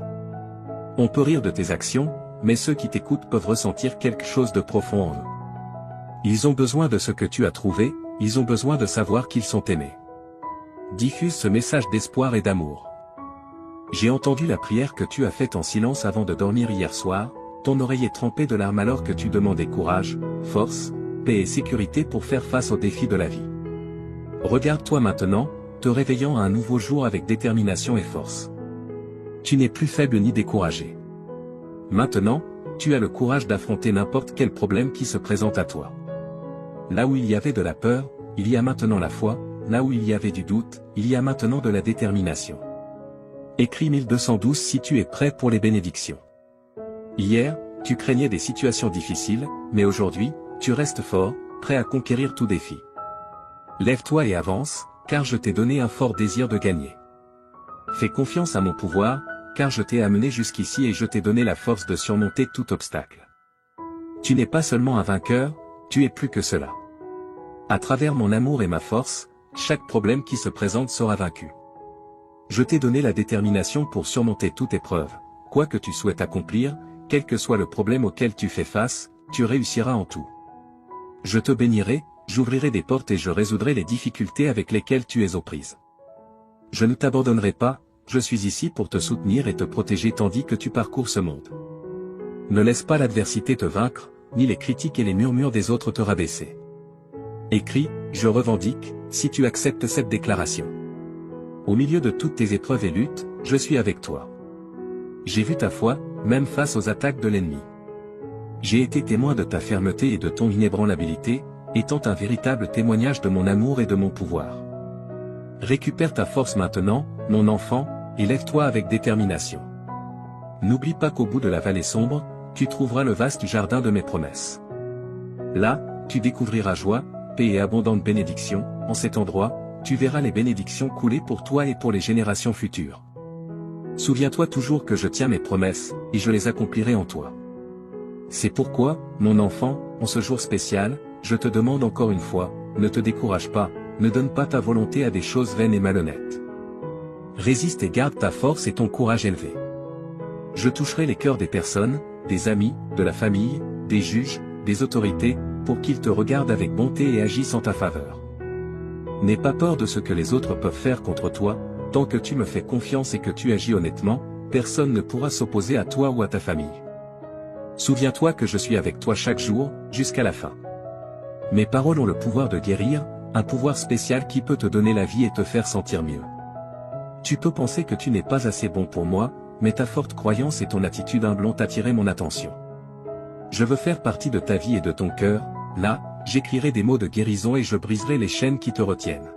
On peut rire de tes actions, mais ceux qui t'écoutent peuvent ressentir quelque chose de profond en eux. Ils ont besoin de ce que tu as trouvé, ils ont besoin de savoir qu'ils sont aimés. Diffuse ce message d'espoir et d'amour. J'ai entendu la prière que tu as faite en silence avant de dormir hier soir, ton oreiller trempé de larmes alors que tu demandais courage, force, paix et sécurité pour faire face aux défis de la vie. Regarde-toi maintenant, te réveillant à un nouveau jour avec détermination et force. Tu n'es plus faible ni découragé. Maintenant, tu as le courage d'affronter n'importe quel problème qui se présente à toi. Là où il y avait de la peur, il y a maintenant la foi, là où il y avait du doute, il y a maintenant de la détermination. Écris 1212 si tu es prêt pour les bénédictions. Hier, tu craignais des situations difficiles, mais aujourd'hui, tu restes fort, prêt à conquérir tout défi. Lève-toi et avance, car je t'ai donné un fort désir de gagner. Fais confiance à mon pouvoir, car je t'ai amené jusqu'ici et je t'ai donné la force de surmonter tout obstacle. Tu n'es pas seulement un vainqueur, tu es plus que cela. À travers mon amour et ma force, chaque problème qui se présente sera vaincu. Je t'ai donné la détermination pour surmonter toute épreuve, quoi que tu souhaites accomplir, quel que soit le problème auquel tu fais face, tu réussiras en tout. Je te bénirai, j'ouvrirai des portes et je résoudrai les difficultés avec lesquelles tu es aux prises. Je ne t'abandonnerai pas, je suis ici pour te soutenir et te protéger tandis que tu parcours ce monde. Ne laisse pas l'adversité te vaincre, ni les critiques et les murmures des autres te rabaisser. Écris, je revendique, si tu acceptes cette déclaration. Au milieu de toutes tes épreuves et luttes, je suis avec toi. J'ai vu ta foi, même face aux attaques de l'ennemi. J'ai été témoin de ta fermeté et de ton inébranlabilité, étant un véritable témoignage de mon amour et de mon pouvoir. Récupère ta force maintenant, mon enfant, et lève-toi avec détermination. N'oublie pas qu'au bout de la vallée sombre, tu trouveras le vaste jardin de mes promesses. Là, tu découvriras joie, paix et abondante bénédiction, en cet endroit, tu verras les bénédictions couler pour toi et pour les générations futures. Souviens-toi toujours que je tiens mes promesses, et je les accomplirai en toi. C'est pourquoi, mon enfant, en ce jour spécial, je te demande encore une fois, ne te décourage pas, ne donne pas ta volonté à des choses vaines et malhonnêtes. Résiste et garde ta force et ton courage élevé. Je toucherai les cœurs des personnes, des amis, de la famille, des juges, des autorités, pour qu'ils te regardent avec bonté et agissent en ta faveur. N'aie pas peur de ce que les autres peuvent faire contre toi, tant que tu me fais confiance et que tu agis honnêtement, personne ne pourra s'opposer à toi ou à ta famille. Souviens-toi que je suis avec toi chaque jour, jusqu'à la fin. Mes paroles ont le pouvoir de guérir, un pouvoir spécial qui peut te donner la vie et te faire sentir mieux. Tu peux penser que tu n'es pas assez bon pour moi, mais ta forte croyance et ton attitude humble ont attiré mon attention. Je veux faire partie de ta vie et de ton cœur, là, j'écrirai des mots de guérison et je briserai les chaînes qui te retiennent.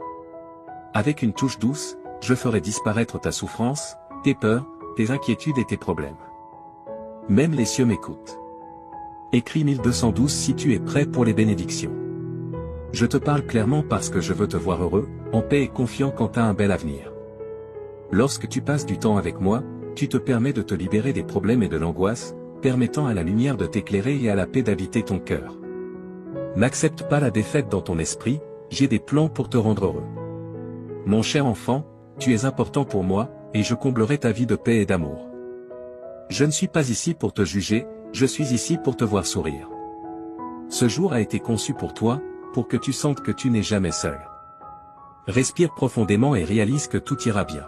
Avec une touche douce, je ferai disparaître ta souffrance, tes peurs, tes inquiétudes et tes problèmes. Même les cieux m'écoutent. Écris 1212 si tu es prêt pour les bénédictions. Je te parle clairement parce que je veux te voir heureux, en paix et confiant quant à un bel avenir. Lorsque tu passes du temps avec moi, tu te permets de te libérer des problèmes et de l'angoisse, permettant à la lumière de t'éclairer et à la paix d'habiter ton cœur. N'accepte pas la défaite dans ton esprit, j'ai des plans pour te rendre heureux. Mon cher enfant, tu es important pour moi, et je comblerai ta vie de paix et d'amour. Je ne suis pas ici pour te juger, je suis ici pour te voir sourire. Ce jour a été conçu pour toi, pour que tu sentes que tu n'es jamais seul. Respire profondément et réalise que tout ira bien.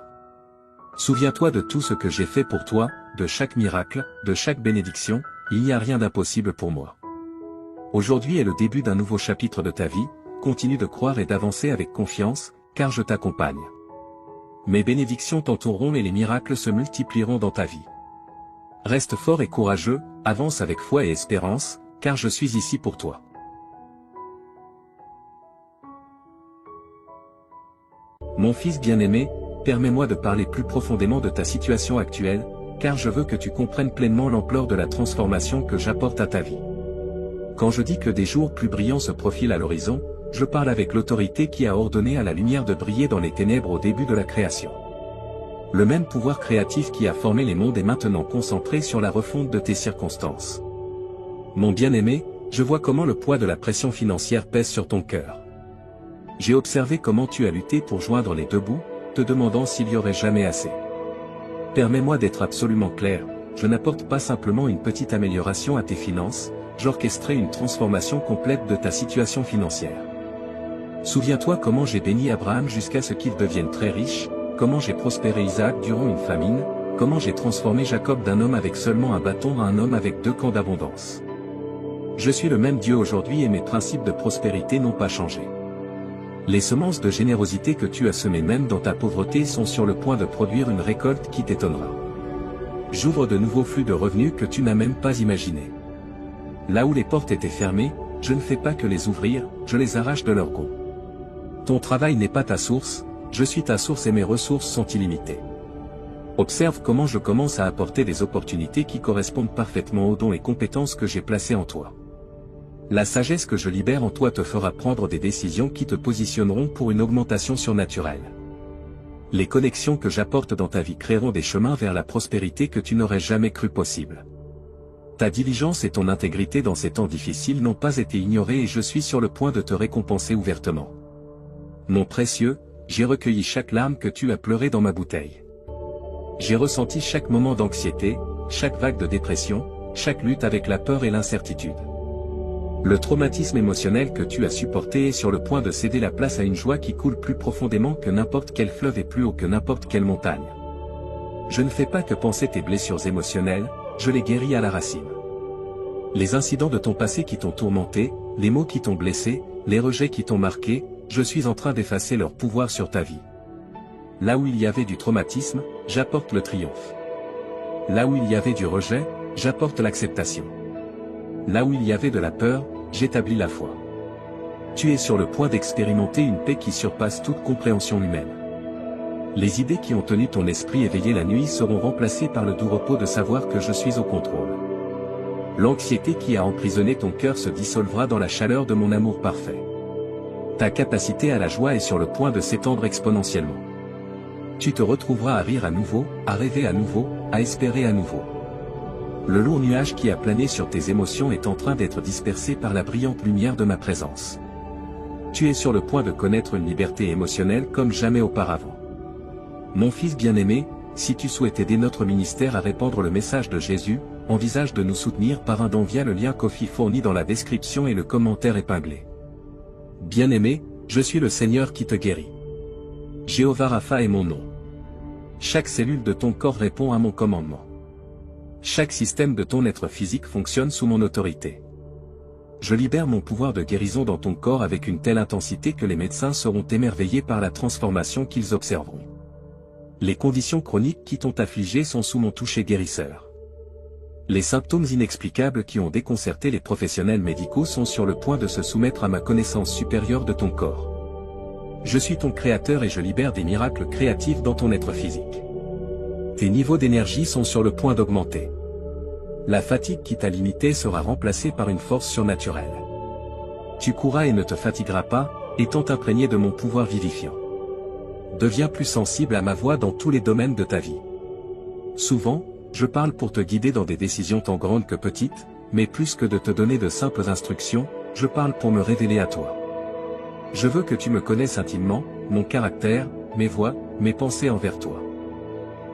Souviens-toi de tout ce que j'ai fait pour toi, de chaque miracle, de chaque bénédiction, il n'y a rien d'impossible pour moi. Aujourd'hui est le début d'un nouveau chapitre de ta vie, continue de croire et d'avancer avec confiance, car je t'accompagne. Mes bénédictions t'entoureront et les miracles se multiplieront dans ta vie. Reste fort et courageux, avance avec foi et espérance, car je suis ici pour toi. Mon fils bien-aimé, permets-moi de parler plus profondément de ta situation actuelle, car je veux que tu comprennes pleinement l'ampleur de la transformation que j'apporte à ta vie. Quand je dis que des jours plus brillants se profilent à l'horizon, je parle avec l'autorité qui a ordonné à la lumière de briller dans les ténèbres au début de la création. Le même pouvoir créatif qui a formé les mondes est maintenant concentré sur la refonte de tes circonstances. Mon bien-aimé, je vois comment le poids de la pression financière pèse sur ton cœur. J'ai observé comment tu as lutté pour joindre les deux bouts, te demandant s'il y aurait jamais assez. Permets-moi d'être absolument clair, je n'apporte pas simplement une petite amélioration à tes finances, j'orchestrerai une transformation complète de ta situation financière. Souviens-toi comment j'ai béni Abraham jusqu'à ce qu'il devienne très riche, comment j'ai prospéré Isaac durant une famine, comment j'ai transformé Jacob d'un homme avec seulement un bâton à un homme avec 2 camps d'abondance. Je suis le même Dieu aujourd'hui et mes principes de prospérité n'ont pas changé. Les semences de générosité que tu as semées même dans ta pauvreté sont sur le point de produire une récolte qui t'étonnera. J'ouvre de nouveaux flux de revenus que tu n'as même pas imaginés. Là où les portes étaient fermées, je ne fais pas que les ouvrir, je les arrache de leur gonds. Ton travail n'est pas ta source, je suis ta source et mes ressources sont illimitées. Observe comment je commence à apporter des opportunités qui correspondent parfaitement aux dons et compétences que j'ai placés en toi. La sagesse que je libère en toi te fera prendre des décisions qui te positionneront pour une augmentation surnaturelle. Les connexions que j'apporte dans ta vie créeront des chemins vers la prospérité que tu n'aurais jamais cru possible. Ta diligence et ton intégrité dans ces temps difficiles n'ont pas été ignorées et je suis sur le point de te récompenser ouvertement. Mon précieux, j'ai recueilli chaque larme que tu as pleurée dans ma bouteille. J'ai ressenti chaque moment d'anxiété, chaque vague de dépression, chaque lutte avec la peur et l'incertitude. Le traumatisme émotionnel que tu as supporté est sur le point de céder la place à une joie qui coule plus profondément que n'importe quel fleuve et plus haut que n'importe quelle montagne. Je ne fais pas que penser tes blessures émotionnelles, je les guéris à la racine. Les incidents de ton passé qui t'ont tourmenté, les mots qui t'ont blessé, les rejets qui t'ont marqué, je suis en train d'effacer leur pouvoir sur ta vie. Là où il y avait du traumatisme, j'apporte le triomphe. Là où il y avait du rejet, j'apporte l'acceptation. Là où il y avait de la peur, j'établis la foi. Tu es sur le point d'expérimenter une paix qui surpasse toute compréhension humaine. Les idées qui ont tenu ton esprit éveillé la nuit seront remplacées par le doux repos de savoir que je suis au contrôle. L'anxiété qui a emprisonné ton cœur se dissolvera dans la chaleur de mon amour parfait. Ta capacité à la joie est sur le point de s'étendre exponentiellement. Tu te retrouveras à rire à nouveau, à rêver à nouveau, à espérer à nouveau. Le lourd nuage qui a plané sur tes émotions est en train d'être dispersé par la brillante lumière de ma présence. Tu es sur le point de connaître une liberté émotionnelle comme jamais auparavant. Mon fils bien-aimé, si tu souhaites aider notre ministère à répandre le message de Jésus, envisage de nous soutenir par un don via le lien Ko-fi fourni dans la description et le commentaire épinglé. Bien-aimé, je suis le Seigneur qui te guérit. Jéhovah Rapha est mon nom. Chaque cellule de ton corps répond à mon commandement. Chaque système de ton être physique fonctionne sous mon autorité. Je libère mon pouvoir de guérison dans ton corps avec une telle intensité que les médecins seront émerveillés par la transformation qu'ils observeront. Les conditions chroniques qui t'ont affligé sont sous mon toucher guérisseur. Les symptômes inexplicables qui ont déconcerté les professionnels médicaux sont sur le point de se soumettre à ma connaissance supérieure de ton corps. Je suis ton créateur et je libère des miracles créatifs dans ton être physique. Tes niveaux d'énergie sont sur le point d'augmenter. La fatigue qui t'a limité sera remplacée par une force surnaturelle. Tu courras et ne te fatigueras pas, étant imprégné de mon pouvoir vivifiant. Deviens plus sensible à ma voix dans tous les domaines de ta vie. Souvent, je parle pour te guider dans des décisions tant grandes que petites, mais plus que de te donner de simples instructions, je parle pour me révéler à toi. Je veux que tu me connaisses intimement, mon caractère, mes voies, mes pensées envers toi.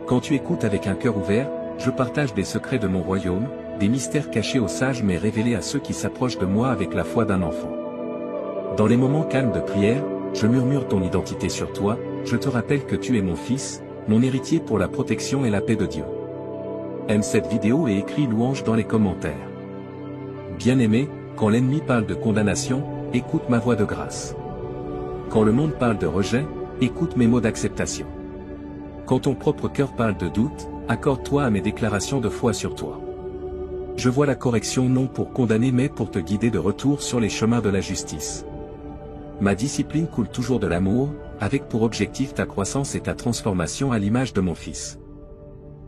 Quand tu écoutes avec un cœur ouvert, je partage des secrets de mon royaume, des mystères cachés aux sages mais révélés à ceux qui s'approchent de moi avec la foi d'un enfant. Dans les moments calmes de prière, je murmure ton identité sur toi, je te rappelle que tu es mon fils, mon héritier pour la protection et la paix de Dieu. Aime cette vidéo et écris louange dans les commentaires. Bien-aimé, quand l'ennemi parle de condamnation, écoute ma voix de grâce. Quand le monde parle de rejet, écoute mes mots d'acceptation. Quand ton propre cœur parle de doute, accorde-toi à mes déclarations de foi sur toi. Je vois la correction non pour condamner mais pour te guider de retour sur les chemins de la justice. Ma discipline coule toujours de l'amour, avec pour objectif ta croissance et ta transformation à l'image de mon Fils.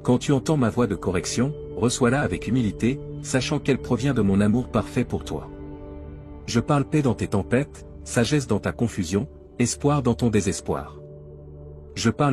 Quand tu entends ma voix de correction, reçois-la avec humilité, sachant qu'elle provient de mon amour parfait pour toi. Je parle paix dans tes tempêtes, sagesse dans ta confusion, espoir dans ton désespoir. Je parle